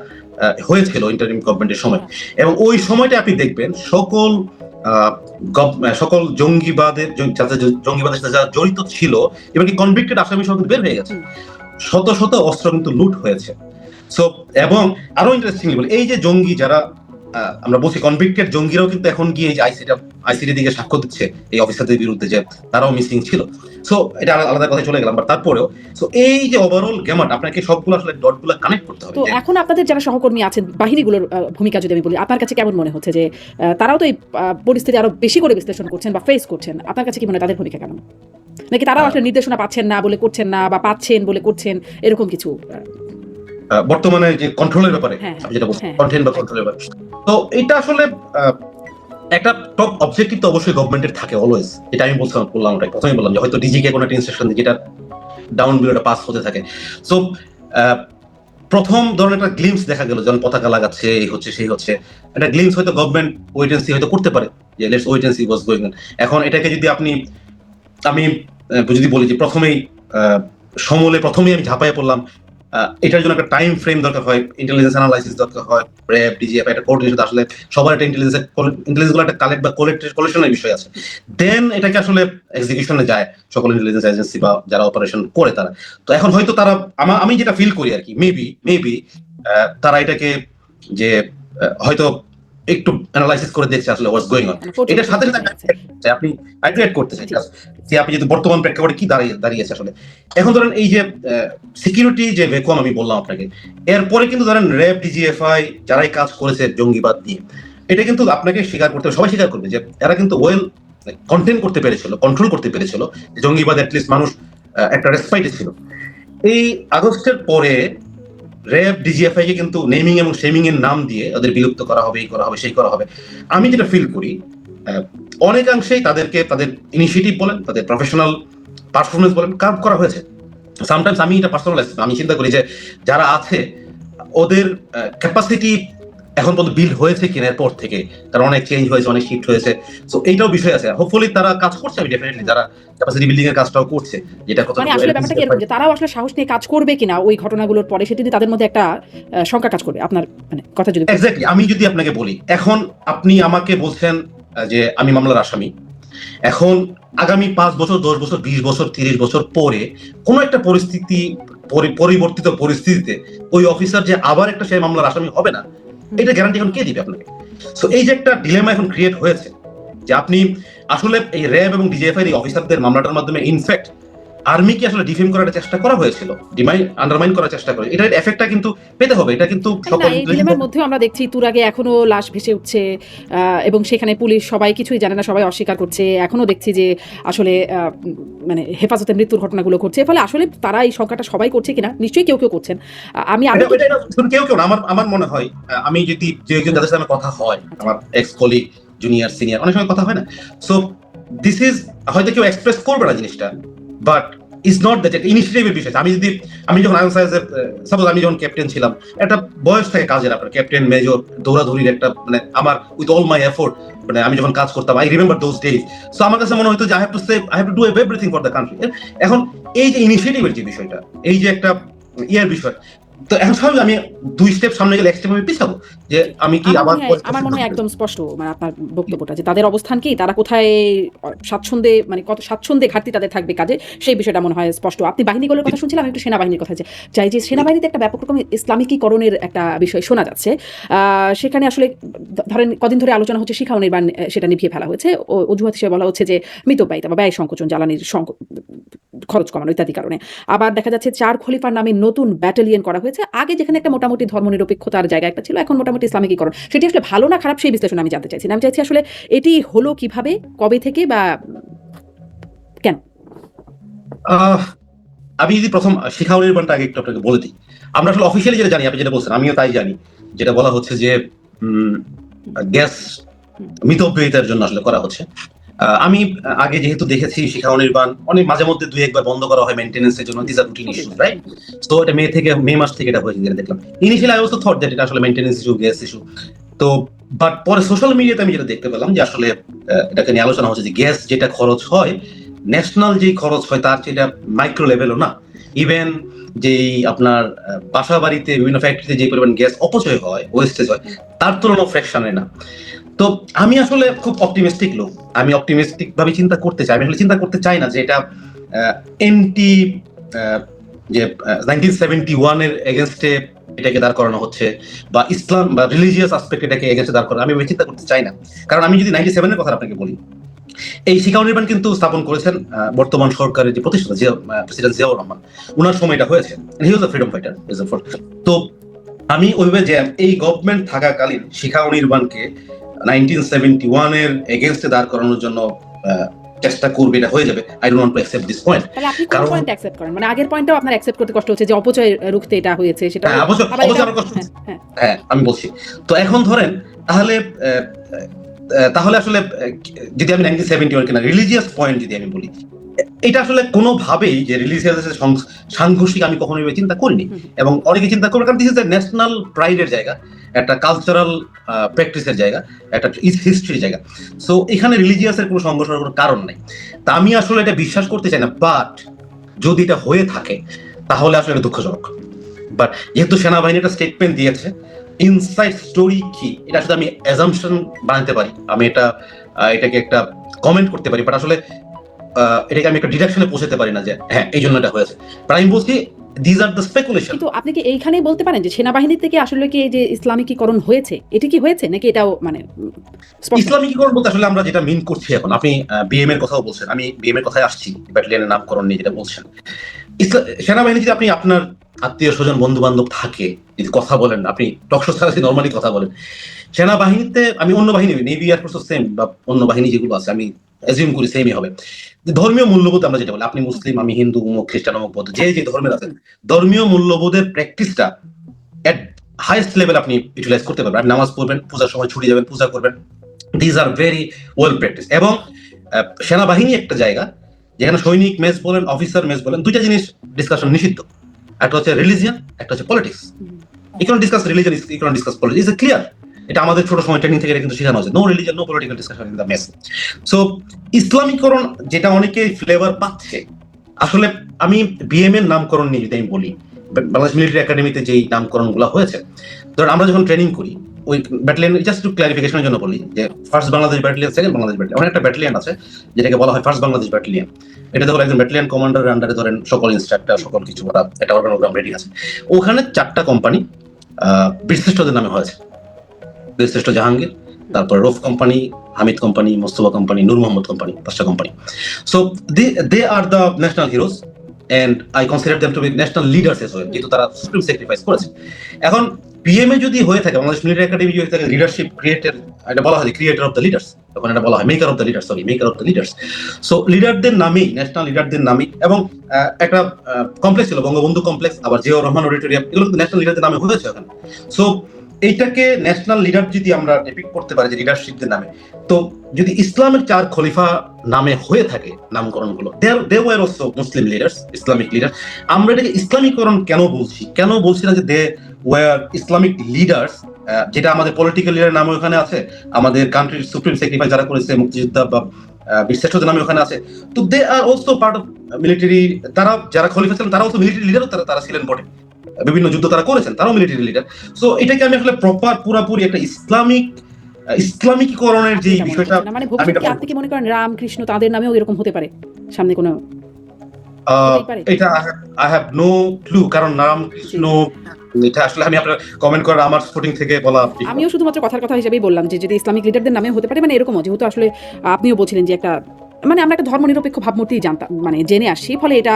[SPEAKER 2] হয়েছিল ইন্টারিম গভর্নমেন্টের সময়, এবং ওই সময়টা আপনি দেখবেন সকল জঙ্গিবাদের সাথে যারা জড়িত ছিল এবং কি কনভিক্টেড আসামি সহ বের হয়ে গেছে, শত শত অস্ত্র কিন্তু লুট হয়েছে। সো এবং আরো ইন্টারেস্টিংলি বলি, এই যে জঙ্গি যারা আমরা বলছি কনভিক্টেড জঙ্গিরাও কিন্তু এখন গিয়ে এই যে আইসিটি দিকে সাক্ষ্য দিচ্ছে এই অফিসারদের বিরুদ্ধে যে তারাও মিসিং ছিল। সো এটা আলাদা কথায় চলে গেলাম, বাট তারপরেও সো এই যে ওভারঅল গেমাট, আপনাকে সবগুলো আসলে ডটগুলো কানেক্ট করতে হবে।
[SPEAKER 1] তো এখন আপনাদের যারা সহকর্মী আছেন, বাহিনীগুলোর ভূমিকা যদি আমি বলি, আপনার কাছে কেমন মনে হচ্ছে যে তারাও তো এই পরিস্থিতি আরো বেশি করে বিশ্লেষণ করছেন বা ফেস করছেন, আপনার কাছে কি মনে হয় তাদের ভূমিকা কেমন? নাকি তারাও আসলে নির্দেশনা পাচ্ছেন না বলে করছেন না, বা পাচ্ছেন বলে করছেন, এরকম কিছু?
[SPEAKER 2] বর্তমানে যে কন্ট্রোলের ব্যাপারে আপনি যেটা বলছেন, কন্টেন্ট বা কন্ট্রোলের ব্যাপারে, তো এটা আসলে একটা টপ অবজেক্টিভ তো অবশ্যই গভর্নমেন্টের থাকে অলওয়েজ। এটা আমি বললাম ওটাই প্রথমেই বললাম যে হয়তো ডিজিকে কোনো একটা ইনস্ট্রাকশন দিয়ে যেটা ডাউন বিলোটা পাস হতে থাকে। সো প্রথম ধরনের একটা গ্লিমস দেখা গেল, যখন পতাকা লাগাচ্ছে, এই হচ্ছে সেই হচ্ছে, একটা গ্লিমস হয়তো গভর্নমেন্ট ওয়েট এন্ড সি হয়তো করতে পারে, যে let's wait and see was going on. এখন এটাকে যদি আমি যদি বলি যে প্রথমেই আমি ঝাঁপায় পড়লাম, এটার জন্য একটা টাইম ফ্রেম দরকার হয়, ইন্টেলিজেন্স অ্যানালাইসিস দরকার হয়, র্যাব, ডিজিএফআই, একটা কোঅর্ডিনেশন, আসলে সবার একটা ইন্টেলিজেন্স গুলো একটা কালেক্ট বা কোলেকশনের বিষয় আছে। দেন এটাকে আসলে এক্সিকিউশনে যায় সকল ইন্টেলিজেন্স এজেন্সি বা যারা অপারেশন করে তারা। তো এখন হয়তো তারা, আমি যেটা ফিল করি আর কি, মেবি তারা এটাকে যে হয়তো একটু অ্যানালাইসিস করে দেখছে আসলে হোয়াটস গোইং অন। এটার সাথে সাথে আপনি আইডেন্টিফাই করতে চাই যে আপনি যদি বর্তমান প্রেক্ষাপটে কি দাঁড়িয়েছে আসলে। এখন ধরেন এই যে সিকিউরিটি যে ভ্যাকুয়াম আমি বললাম আপনাকে, এরপরে কিন্তু ধরেন র্যাব, ডিজিএফআই যারাই কাজ করেছে জঙ্গিবাদ নিয়ে, এটা কিন্তু আপনাকে স্বীকার করতে হবে, সবাই স্বীকার করবে যে এরা কিন্তু ওয়েল কন্টেন করতে পেরেছিল, কন্ট্রোল করতে পেরেছিল জঙ্গিবাদ, অ্যাটলিস্ট মানুষ একটা রেসপাইটে ছিল। এই আগস্টের পরে র্যাব, ডিজিএফআই কে কিন্তু নেমিং এবং শেমিং এর নাম দিয়ে ওদের বিলুপ্ত করা হবে, এই করা হবে, সেই করা হবে। আমি যেটা ফিল করি, অনেকাংশেই তাদেরকে তাদের ইনিশিয়েটিভ বলেন, তাদের প্রফেশনাল পারফরমেন্স বলেন, কার্ভ করা হয়েছে। সামটাইমস আমি এটা পার্সোনালাইজ, আমি চিন্তা করি যে যারা আছে ওদের ক্যাপাসিটি এখন পর্যন্ত বিল্ড হয়েছে কিনা এরপর থেকে, তারা অনেক চেঞ্জ হয়েছে, অনেক শিফট হয়েছে। সো এইটাও বিষয় আছে। হোপফুলি তারা কাজ করছে, আমি ডেফিনেটলি যারা ক্যাপাসিটি বিল্ডিং এর কাজটাও করছে, যেটা কথা
[SPEAKER 1] মানে আসলে ব্যাপারটা কি এরকম যে তারাও আসলে সাহস নিয়ে কাজ করবে কিনা ওই ঘটনাগুলোর পরে, সেটা তাদের মধ্যে একটা শঙ্কা কাজ করবে। আপনার মানে কথা যদি
[SPEAKER 2] এক্স্যাক্টলি আমি যদি আপনাকে বলি, এখন আপনি আমাকে বলছেন যে আমি মামলার আসামি, এখন আগামী 5 বছর, 10 বছর, 20 বছর, 30 বছর পরে কোন একটা পরিবর্তিত পরিস্থিতিতে ওই অফিসার যে আবার একটা সেই মামলার আসামি হবে না, এটা গ্যারান্টি এখন কে দিবে আপনাকে? সো এই যে একটা ডিলেমা এখন ক্রিয়েট হয়েছে, যে আপনি আসলে এই র্যাব এবং ডিজিএফআই এই অফিসারদের মামলাটার মাধ্যমে ইনফ্যাক্ট আর্মিকে আসলে ডিফেম করার চেষ্টা করা হয়েছিল, আন্ডারমাইন করার চেষ্টা করে। এটার এফেক্টটা কিন্তু পেতে হবে। এটা কিন্তু সকল
[SPEAKER 1] ডিলেমার মধ্যেও আমরা দেখছি তুরাগে এখনো লাশ ভেসে উঠছে, এবং সেখানে পুলিশ সবাই কিছুই জানে না, সবাই অস্বীকার করছে। এখনো দেখছি যে আসলে মানে হেফাজতে মৃত্যুর ঘটনাগুলো ঘটছে। ফলে আসলে তারা এই সংখ্যাটা সবাই করছে কিনা, নিশ্চয়ই কেউ করছেন।
[SPEAKER 2] কেউ আমার মনে হয়, আমি যদি যে একজন যাদের সাথে কথা হয়, আমার এক্স কলিগ, জুনিয়র, সিনিয়র, অনেক সময় কথা হয় না। সো দিস ইজ হয়তো কেউ এক্সপ্রেস করবে না জিনিসটা, বাট ইজ নট দ্যাট ইনিশিয়েটিভের বিষয়। আমি যখন সাপোজ আমি যখন ক্যাপ্টেন ছিলাম, একটা বয়স থাকে কাজের, আপনার ক্যাপ্টেন, মেজর, দৌড়াদৌড়ির একটা মানে আমার উইথ অল মাই এফোর্ট, মানে আমি যখন কাজ করতাম, I remember those days. So আমার কাছে মনে হতো যে I have to do everything for the country. এখন এই যে ইনিশিয়েটিভের যে বিষয়টা, এই যে একটা বিষয়, তো এখন স্বাভাবিক আমি 2 স্টেপ সামনে গেলে 1 স্টেপ আমি পিছাবো, যে আমি কি আবার
[SPEAKER 1] আমার মনে হয় একদম স্পষ্ট মানে আপনার বক্তব্যটা, যে তাদের অবস্থান কি, তারা কোথায় স্বাচ্ছন্দ্যে মানে কত স্বাচ্ছন্দ্যে ঘাটতি তাদের থাকবে কাজে, সেই বিষয়টা মনে হয় স্পষ্ট। আপনি বাহিনীগুলোর কথা শুনছিলাম, আমি একটু সেনাবাহিনীর কথা চাই, যে সেনাবাহিনীতে একটা ব্যাপক রকম ইসলামিকীকরণের একটা বিষয় শোনা যাচ্ছে। সেখানে আসলে ধরেন কদিন ধরে আলোচনা হচ্ছে শিখা অনির্বাণ, সেটা নিভিয়ে ফেলা হয়েছে। অজুহাত হিসেবে বলা হচ্ছে যে মিতব্যয়িতা বা ব্যয় সংকোচন, জ্বালানির খরচ কমানো ইত্যাদি কারণে। আবার দেখা যাচ্ছে 4 খলিফার নামে নতুন ব্যাটালিয়ন করা হয়েছে। আগে যেখানে একটা মোটামুটি ধর্মনিরপেক্ষতার জায়গা একটা ছিল, এখন মোটামুটি ইসলামিকীকরণ। সেটি আসলে ভালো না খারাপ সেই বিশ্লেষণ আমি জানতে চাইছি না। আমি চাইছি আসলে এটি হলো কিভাবে, কবে থেকে, বা কেন?
[SPEAKER 2] আহ, আমি যদি প্রথম শিখা অনির্বাণটা আগে একটু আপনাকে বলে দিই। আমরা আসলে অফিসিয়ালি যেটা জানি, আপনি যেটা বলছেন আমিও তাই জানি, যেটা বলা হচ্ছে যে গ্যাস মিতব্যয়িতার জন্য আসলে করা হচ্ছে। আমি আগে যেহেতু দেখেছি শিখা অনির্বাণ অনেক মাঝে মধ্যে 2-1 বার বন্ধ করা হয় মেইনটেনেন্সের জন্য, this are routine issues, right? So এটা মে মাস থেকে এটা হয়েছে যেটা দেখলাম। Initially I also thought that এটা আসলে মেইনটেনেন্স ইস্যু, গ্যাস ইস্যু। তো বাট পরে সোশ্যাল মিডিয়াতে আমি যেটা দেখতে পেলাম যে আসলে এটাকে নিয়ে আলোচনা হচ্ছে যে গ্যাস যেটা খরচ হয়, ন্যাশনাল যে খরচ হয় তার সেটা মাইক্রো লেভেলও না। ইভেন যেই আপনার বাসা বাড়িতে বিভিন্ন ফ্যাক্টরিতে যে পরিমাণ গ্যাস অপচয় হয়, ওয়েস্টেজ হয়, তার তুলনাও ফ্র্যাকশনে না। তো আমি আসলে খুব অপটিমিস্টিক লোক, আমি অপটিমিস্টিক ভাবে চিন্তা করতে চাই। আমি আসলে চিন্তা করতে চাই না যে এটা এন্টি যে 1971 এর এগেনস্টে এটাকে দাঁড় করানো হচ্ছে, বা ইসলাম বা রিলিজিয়াস আসপেক্ট এটাকে এগেনস্টে দাঁড় করানো, আমি ওই চিন্তা করতে চাই না। কারণ আমি যদি 97 এর কথা আপনাকে বলি, এই শিখা অনির্বাণ কিন্তু স্থাপন করেছেন বর্তমান সরকারের যে প্রতিষ্ঠাতা প্রেসিডেন্ট জিয়াউর রহমান, উনার সময় এটা হয়েছে। হি ওয়াজ আ ফ্রিডম ফাইটার। তো আমি ওইভাবে যে এই গভর্নমেন্ট থাকাকালীন শিখা অনির্বাণকে 1971 এর এগেইনস্টে দাঁড় করানোর জন্য চেষ্টা করবে, এটা হয়ে যাবে। I don't want to accept this point.
[SPEAKER 1] তাহলে আপনি কোন পয়েন্ট অ্যাকসেপ্ট করেন? মানে আগের পয়েন্টটাও আপনার অ্যাকসেপ্ট করতে কষ্ট হচ্ছে, যে অপচয় রুখতে এটা হয়েছে, সেটা
[SPEAKER 2] অবশ্যই আমার কষ্ট। হ্যাঁ, আমি বলছি। তো এখন ধরেন তাহলে তাহলে আসলে যদি আমি 1971 কিনা রিলিজিয়াস পয়েন্ট যদি আমি বলি, এটা আসলে কোনোভাবেই যে রিলিজিয়াস সাংঘর্ষিক আমি কখনোই চিন্তা করিনি, এবং অনেকে চিন্তা করবে, কারণ দিস ইজ ন্যাশনাল প্রাইডের জায়গা, একটা কালচারাল প্র্যাকটিসের জায়গা, একটা হিস্ট্রির জায়গা। সো এখানে রিলিজিয়াসের কোনো সংঘর্ষের কোনো কারণ নাই। তা আমি আসলে এটা বিশ্বাস করতে চাই না, বাট যদি এটা হয়ে থাকে তাহলে আসলে এটা দুঃখজনক। বাট যেহেতু সেনাবাহিনী একটা স্টেটমেন্ট দিয়েছে, ইনসাইড স্টোরি কি এটা শুধু আমি অ্যাজাম্পশন বানাতে পারি, আমি এটাকে একটা কমেন্ট করতে পারি, বাট আসলে এটাকে আমি একটা ডিডাকশনে পৌঁছাতে পারি না যে হ্যাঁ এই জন্য এটা হয়েছে। বাট আমি বলছি দিস আর দ্য স্পেকুলেশন।
[SPEAKER 1] কিন্তু আপনি কি এইখানেই বলতে পারেন যে সেনাবাহিনী থেকে আসলে কি এই যে ইসলামিকীকরণ হয়েছে, এটি কি হয়েছে নাকি এটাও মানে
[SPEAKER 2] ইসলামিকীকরণ বলতে আসলে আমরা যেটা মিন করছি এখন, আপনি বিএম এর কথাও বলছেন, আমি বিএম এর কথায় আসছি, ব্যাটালিয়নের নামকরণ নিয়ে যেটা বলছেন। সেনাবাহিনী যদি আপনি আপনার আত্মীয় স্বজন বন্ধু বান্ধব থাকে, যদি কথা বলেন, আপনি টকশো ছাড়া যদি নর্মালি কথা বলেন, সেনাবাহিনীতে আমি অন্য বাহিনী, নেভি এয়ারফোর্স সেম বা অন্য বাহিনী যেগুলো আছে আমি অ্যাজিউম করি সেমই হবে। ধর্মীয় মূল্যবোধ আমরা যেটা বলি, আপনি মুসলিম আমি হিন্দু অমুক খ্রিস্টান অমুক বৌদ্ধ, যে ধর্মের আছেন, ধর্মীয় মূল্যবোধের প্র্যাকটিসটা এট হাইয়েস্ট লেভেল আপনি ইউটিলাইজ করতে পারবেন। আপনি নামাজ পড়বেন, পূজার সময় ছুটি যাবেন, পূজা করবেন, this are very well practice. এবং সেনাবাহিনী একটা জায়গা যেখানে সৈনিক মেস বলেন, অফিসার মেস বলেন, দুইটা জিনিস ডিসকাশন নিষিদ্ধ। একটা হচ্ছে রিলিজিয়ান, একটা হচ্ছে politics. You can discuss religion, you can discuss politics, is clear. এটা আমাদের ছোট সময় ট্রেনিং থেকে কিন্তু শেখানো হয়েছে, no religion no political discussion in the mess. So ইসলামীকরণ যেটা অনেকে ফ্লেভার পাচ্ছে, আসলে আমি বিএম এর নামকরণ নিয়ে যদি আমি বলি, বাংলাদেশ মিলিটারি একাডেমিতে যেই নামকরণ গুলো হয়েছে, ধরুন আমরা যখন ট্রেনিং করি ওই ব্যাটালিয়ন, জাস্ট একটু ক্লারিফিকেশনের জন্য বলি যে first Bangladesh battalion, second Bangladesh battalion, অনেক একটা ব্যাটালিয়ন আছে যেটাকে বলা হয় ফার্স্ট বাংলাদেশ ব্যাটালিয়ন। এটা ধরো একজন ব্যাটালিয়ন কমান্ডারের আন্ডারে ধরেন সকল ইনস্ট্রাক্টর সকল কিছু ওরা একটা অর্গানোগ্রাম রেডি আছে। ওখানে 4টা কোম্পানি বীরশ্রেষ্ঠদের নামে হয়েছে, বীরশ্রেষ্ঠ জাহাঙ্গীর, তারপর Rouf company, Hamid company, Mostafa company, Noor Mohammad company, 5টা company. So they are the national heroes and I consider them to be national leaders as well, যেহেতু তারা সুপ্রিম স্যাক্রিফাইস করেছে। এখন পিএমএ যদি হয়ে থাকে, বাংলাদেশ মিলিটারি একাডেমি যদি হয়ে থাকে লিডারশিপ ক্রিয়েটার, এটা বলা হয় ক্রিয়েটার অফ দ্য লিডার্স, তখন এটা বলা হয় maker of the leaders, maker of the leaders. So লিডারদের নামেই, ন্যাশনাল লিডারদের নামেই, এবং একটা কমপ্লেক্স ছিল বঙ্গবন্ধু কমপ্লেক্স, আবার জিয়াউর রহমান অডিটোরিয়াম, এগুলো কিন্তু ন্যাশনাল লিডারদের নামে হয়েছে ওখানে। সো এইটাকে ন্যাশনাল লিডার যদি আমরা ডিপিক্ট করতে পারি যে লিডারশিপদের নামে, তো যদি ইসলামের 4 খলিফা নামে হয়ে থাকে নামকরণগুলো, they were also Muslim leaders, Islamic leader. আমরা এটাকে ইসলামীকরণ কেন বলছি না যে দে ওয়ার ইসলামিক লিডার্স, যেটা আমাদের পলিটিক্যাল লিডার নামে ওখানে আছে, আমাদের কান্ট্রির সুপ্রিম স্যাক্রিফাইস যারা করেছে মুক্তিযোদ্ধা বা বীরশ্রেষ্ঠদের নামে ওখানে আছে। তো they are also part of military, তারা যারা খলিফা ছিলেন তারা অলসো মিলিটারি লিডারও তারা ছিলেন বটে। বিভিন্ন যুদ্ধ তারা করেছেন, তারাও মিলিটারি লিডার। সো এটাকে আমি আসলে প্রপার পুরাপুরি একটা ইসলামিকীকরণের যে
[SPEAKER 1] আপনি এটা মনে
[SPEAKER 2] বিষয়টা,
[SPEAKER 1] করছেন না? মানে
[SPEAKER 2] আমি
[SPEAKER 1] ভবিষ্যতে
[SPEAKER 2] এটা
[SPEAKER 1] কি আপনি কি মনে করেন রামকৃষ্ণ তাদের নামেও এরকম হতে পারে? সামনে কোনো হতেই পারে?
[SPEAKER 2] এটা আই হ্যাভ নো ক্লু, কারণ নাম
[SPEAKER 1] জি,
[SPEAKER 2] কৃষ্ণ
[SPEAKER 1] জি।
[SPEAKER 2] এটা আসলে আমি আপনার কমেন্ট করার আমার স্পোর্টিং থেকে বলা ঠিক না।
[SPEAKER 1] আমিও শুধুমাত্র কথার কথা হিসেবেই বললাম যে যদি ইসলামিক লিডারদের নামেও হতে পারে, মানে এরকমও যেহেতু আসলে আপনিও বলছিলেন যে একটা মানে আমরা একটা ধর্মনিরপেক্ষ ভাবমূর্তি জানতাম মানে জেনে আসছি, ফলে এটা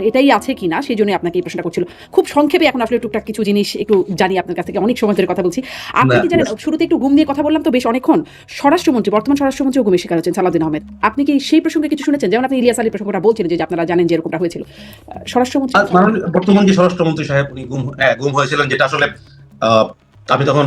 [SPEAKER 1] এটাই আছে কিনা সেই জন্য আপনাকে এই প্রশ্নটা করছিল। খুব সংক্ষেপে এখন আসলে টুকটাক কিছু জিনিস একটু জানি আপনার কাছ থেকে, অনেক সময় ধরে কথা বলছি। আপনি
[SPEAKER 2] না,
[SPEAKER 1] কি জানেন শুরুতে একটু গুম নিয়ে কথা বললাম তো বেশ অনেকক্ষণ, স্বরাষ্ট্রমন্ত্রী বর্তমান স্বরাষ্ট্রমন্ত্রীও গুমের শিকার হচ্ছেন সালাউদ্দিন আহমেদ। আপনি কি সেই প্রসঙ্গে কিছু শুনেছেন? যেমন আপনি ইলিয়াস আলীর প্রসঙ্গটা বলছিলেন যে আপনারা জানেন যে এরকমটা হয়েছিল, স্বরাষ্ট্রমন্ত্রী
[SPEAKER 2] মাননীয় বর্তমান যে স্বরাষ্ট্রমন্ত্রী সাহেব উনি গুম হয়েছিলেন, যেটা আসলে আহ, আমি তখন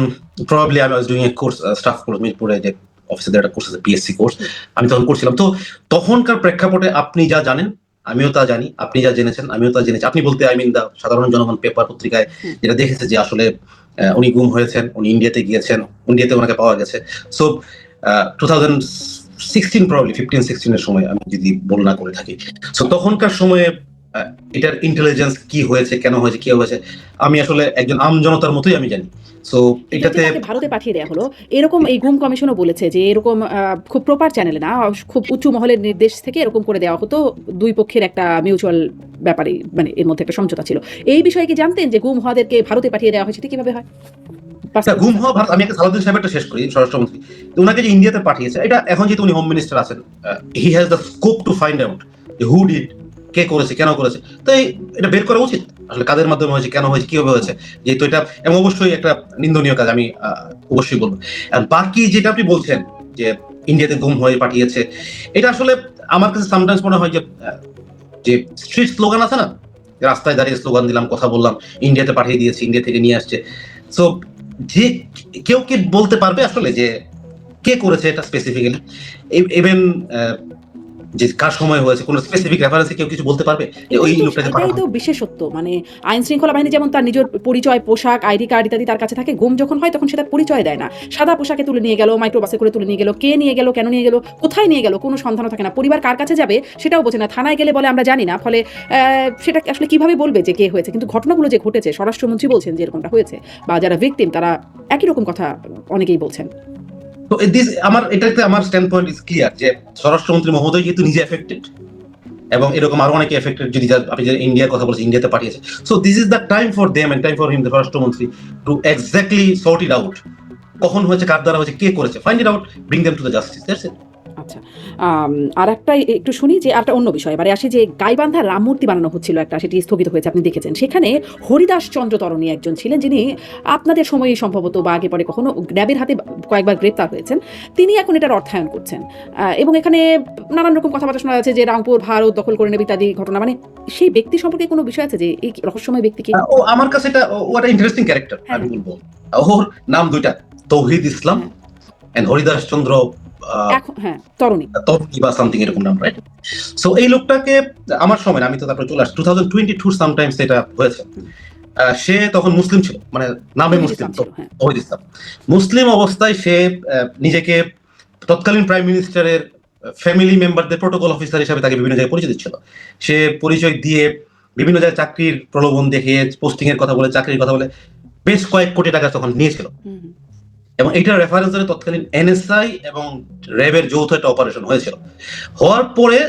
[SPEAKER 2] probably I was doing a course, staff course মিরপুরে যে অফিসে একটা কোর্স আছে পিএসসি কোর্স, আমি তখন করছিলাম। তো তখনকার প্রেক্ষাপটে আপনি যা জানেন আমিও তা জানি, আপনি যা জেনেছেন আমিও তা জেনেছি। আপনি বলতে আই মিন দা সাধারণ জনগণ পেপার পত্রিকায় যেটা দেখেছে যে আসলে উনি গুম হয়েছেন, উনি ইন্ডিয়াতে গিয়েছেন, ইন্ডিয়াতে ওনাকে পাওয়া গেছে। সো 2016 প্রবাবলি 15-16 এর সময় আমি যদি ভুল না করে থাকি। সো তখনকার সময়ে এটার ইন্টেলিজেন্স কি হয়েছে, কেন হয়েছে, কি হয়েছে, আমি আসলে একজন আমজনতার মতোই আমি জানি। সো এটাতে
[SPEAKER 1] তাকে ভারতে পাঠিয়ে দেওয়া হলো এরকম এই গুম কমিশনও বলেছে যে এরকম খুব প্রপার চ্যানেলে না, খুব উঁচু মহলের নির্দেশ থেকে এরকম করে দেওয়া হতো, দুই পক্ষের একটা মিউচুয়াল ব্যাপারে মানে এর মধ্যে একটা সমঝোতা ছিল। এই বিষয়ে কি জানতেন যে গুম হওয়াদেরকে ভারতে পাঠিয়ে দেওয়া হয়? সেটা কিভাবে হয়?
[SPEAKER 2] গুম হওয়া ভারত, আমি একটা সালাউদ্দিন সাহেবটা শেষ করি, স্বরাষ্ট্রমন্ত্রী। তো ওনাকে যে ইন্ডিয়াতে পাঠিয়েছে, এটা এখন যেহেতু উনি হোম মিনিস্টার আছেন, he has the scope two find out যে হু ডিড, কে করেছে, কেন করেছে। তো এটা বের করা উচিত আসলে কাদের মাধ্যমে হয়েছে, কেন হয়েছে, কিভাবে হয়েছে, যেহেতু এটা এবং অবশ্যই একটা নিন্দনীয় কাজ, আমি অবশ্যই বলবো। আর বাকি যেটা আপনি বলছেন যে ইন্ডিয়াতে গুম হয়ে পাঠিয়েছে, এটা আসলে আমার কাছে সামটাইমস মনে হয় যে যে স্ট্রিট স্লোগান আছে না, রাস্তায় দাঁড়িয়ে স্লোগান দিলাম, কথা বললাম, ইন্ডিয়াতে পাঠিয়ে দিয়েছি, ইন্ডিয়া থেকে নিয়ে আসছে। সো যে কেউ কি বলতে পারবে আসলে যে কে করেছে এটা স্পেসিফিক্যালি, ইভেন যে কার সময় হয়েছে, কোন স্পেসিফিক রেফারেন্সে কেউ কিছু বলতে পারবে যে ওই লোকটাকে
[SPEAKER 1] এটাই
[SPEAKER 2] পাঠানো?
[SPEAKER 1] তো বিশেষত্ব, মানে আইন শৃঙ্খলা বাহিনী যেমন তার নিজের পরিচয়, পোশাক, আইডি কার্ড ইত্যাদি তার কাছে থাকে, গুম যখন হয় তখন সে তার পরিচয় দেয় না। সাদা পোশাকে তুলে নিয়ে গেল, মাইক্রোবাসে করে তুলে নিয়ে গেল, কে নিয়ে গেল, কেন নিয়ে গেল, কোথায় নিয়ে গেল, কোনো সন্ধানও থাকে না। পরিবার কার কাছে যাবে সেটাও বোঝে না, থানায় গেলে বলে আমরা জানি না। ফলে সেটা আসলে কিভাবে বলবে যে কে হয়েছে? কিন্তু ঘটনাগুলো যে ঘটেছে, স্বরাষ্ট্রমন্ত্রী বলছেন যে এরকমটা হয়েছে, বা যারা ভিকটিম তারা একই রকম কথা অনেকেই বলছেন।
[SPEAKER 2] তো এটাতে আমার স্ট্যান্ড পয়েন্ট ইজ ক্লিয়ার যে স্বরাষ্ট্রমন্ত্রী মহোদয় যেহেতু নিজে এফেক্টেড এবং এরকম আরো অনেকে এফেক্টেড, যদি আপনি যে ইন্ডিয়ার কথা বলছেন, ইন্ডিয়াতে পাঠিয়েছে। So this is the time for them and time for him, the স্বরাষ্ট্রমন্ত্রী, to exactly sort it out, কখন হয়েছে, কার দ্বারা হয়েছে, কে করেছে, find it out, bring them to the justice. That's it.
[SPEAKER 1] আচ্ছা, আর একটা একটু শুনি যে একটা অন্য বিষয়, এবারে আসি যে গাইবান্ধা রাম মূর্তি বানানো হচ্ছিল একটা, সেটি স্থগিত হয়েছে, আপনি দেখেছেন। সেখানে হরিদাস চন্দ্র তরণী একজন ছিলেন, যিনি আপনাদের সময়ে সম্ভবত বা আগে পরে কখনো র্যাবের হাতে কয়েকবার গ্রেপ্তার হয়েছেন। তিনি এখন এটার অর্থায়ন করছেন, এবং এখানে নানান রকম কথাবার্তা শোনা যাচ্ছে যে রামপুর ভারত দখল করে নেবে ইত্যাদি ঘটনা। মানে সেই ব্যক্তি সম্পর্কে কোনো বিষয় আছে যে এই রহস্যময় ব্যক্তি কি?
[SPEAKER 2] ও আমার কাছে ও একটা ইন্টারেস্টিং ক্যারেক্টার আমি বলবো। ওর নাম দুইটা, তৌহিদ ইসলাম এন্ড হরিদাস চন্দ্র
[SPEAKER 1] তরণী
[SPEAKER 2] তরুণী বা সামথিং এরকম নাম, রাইট? সো এই লোকটাকে আমার সময়, আমি তো তারপরে চলে আসছি 2022 সামটাইমস এটা হয়েছে। সে তখন মুসলিম ছিল, মানে নামে মুসলিম, তৌহিদ ইসলাম। মুসলিম অবস্থায় সে নিজেকে তৎকালীন প্রাইম মিনিস্টারের ফ্যামিলি মেম্বারদের প্রোটোকল অফিসার হিসেবে তাকে বিভিন্ন জায়গায় পরিচয় দিচ্ছিল। সে পরিচয় দিয়ে বিভিন্ন জায়গায় চাকরির প্রলোভন দেখিয়ে, পোস্টিং এর কথা বলে, চাকরির কথা বলে বেশ কয়েক কোটি টাকা তখন নিয়েছিল। এবং এটার রেফারেন্স ধরে তৎকালীন এনএসআই এবং র্যাবের যৌথ একটা অপারেশন হয়েছিল। হওয়ার পরে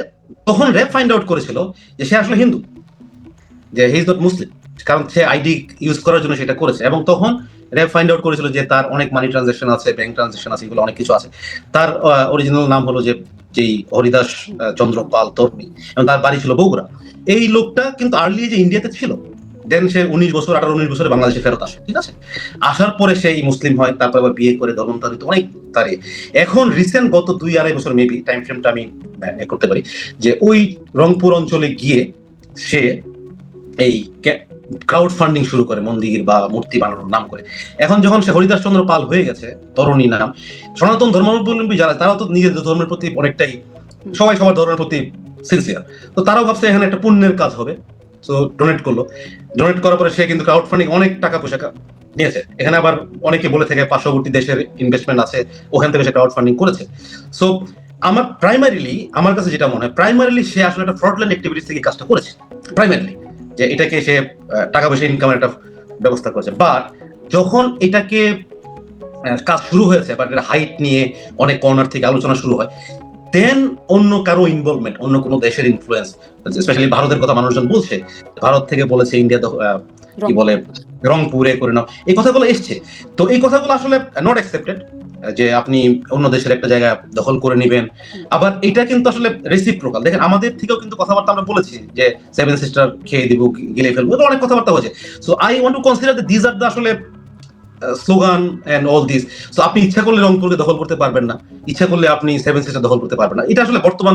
[SPEAKER 2] তখন র্যাব ফাইন্ড আউট করেছিল যে সে আসলে হিন্দু, যে হি ইজ নট মুসলিম, কারণ সে আইডি ইউজ করার জন্য সেটা করেছে। এবং তখন র্যাব ফাইন্ড আউট করেছিল যে তার অনেক মানি ট্রানজাকশন আছে, ব্যাংক ট্রানজাকশন আছে, এগুলো অনেক কিছু আছে। তার অরিজিনাল নাম হলো যেই হরিদাস চন্দ্র পাল তরুণী, এবং তার বাড়ি ছিল বগুড়া। এই লোকটা কিন্তু আর্লি যে ইন্ডিয়াতে ছিল, দেন সে 18-19 বছরে বাংলাদেশে ফেরত আসে, ঠিক আছে? আসার পরে সেই মুসলিম হয়, তারপর আবার বিয়ে করে ধর্মান্তরিত অনেক তারে। এখন রিসেন্ট গত 2-2.5 বছর মেবি, টাইম ফ্রেমটা আমি করতে পারি, যে ওই রংপুর অঞ্চলে গিয়ে সে এই ক্রাউড ফান্ডিং শুরু করে মন্দির বা মূর্তি বানানোর নাম করে। এখন যখন সে হরিদাস চন্দ্র পাল হয়ে গেছে, তরুণী নাম, সনাতন ধর্মাবলম্বী যারা, তারা তো নিজেদের ধর্মের প্রতি অনেকটাই, সবাই সবার ধর্মের প্রতি সিনসিয়ার, তো তারাও ভাবছে এখানে একটা পুণ্যের কাজ হবে। সো ডোনেট করলো। ডোনেট করার পরে সে কিন্তু ক্রাউড ফান্ডিং অনেক টাকা পয়সা নিয়েছে। এখানে আবার অনেকে বলে থেকে পার্শ্ববর্তী দেশের ইনভেস্টমেন্ট আছে, ওখান থেকে সে ক্রাউড ফান্ডিং করেছে। সো আমার কাছে যেটা মনে হয়, প্রাইমারিলি সে আসলে একটা ফ্রডল্যান্ড অ্যাক্টিভিটিস থেকে কাজটা করেছে প্রাইমারিলি। যে এটাকে সে টাকা পয়সা ইনকামের একটা ব্যবস্থা করেছে। বাট যখন এটাকে কাজ শুরু হয়েছে বা হাইট নিয়ে অনেক কর্নার থেকে আলোচনা শুরু হয়, দেন অন্য কারো ইনভলভমেন্ট, অন্য কোনো দেশের ইনফ্লুয়েন্স, স্পেশালি ভারতের কথা মানুষজন বলছে, ভারত থেকে বলেছে ইন্ডিয়া কি বলে রংপুরে করে নাও, এই কথাগুলো এসছে। তো এই কথাগুলো আসলে নট অ্যাকসেপ্টেড, যে আপনি অন্য দেশের একটা জায়গা দখল করে নেবেন। আবার এটা কিন্তু আসলে রেসিপ্রোকাল। দেখেন আমাদের থেকেও কিন্তু কথাবার্তা আমরা বলেছি যে সেভেন সিস্টার খেয়ে দিব, গিলে ফেলবো, অনেক কথাবার্তা হয়েছে। So I want to consider this আর দ্য আসলে slogan and all this. So আপনি ইচ্ছা করলে রংপুরকে দখল করতে পারবেন না, ইচ্ছা করলে আপনি সেভেন সিস্টার দখল করতে পারবেন না। এটা আসলে বর্তমান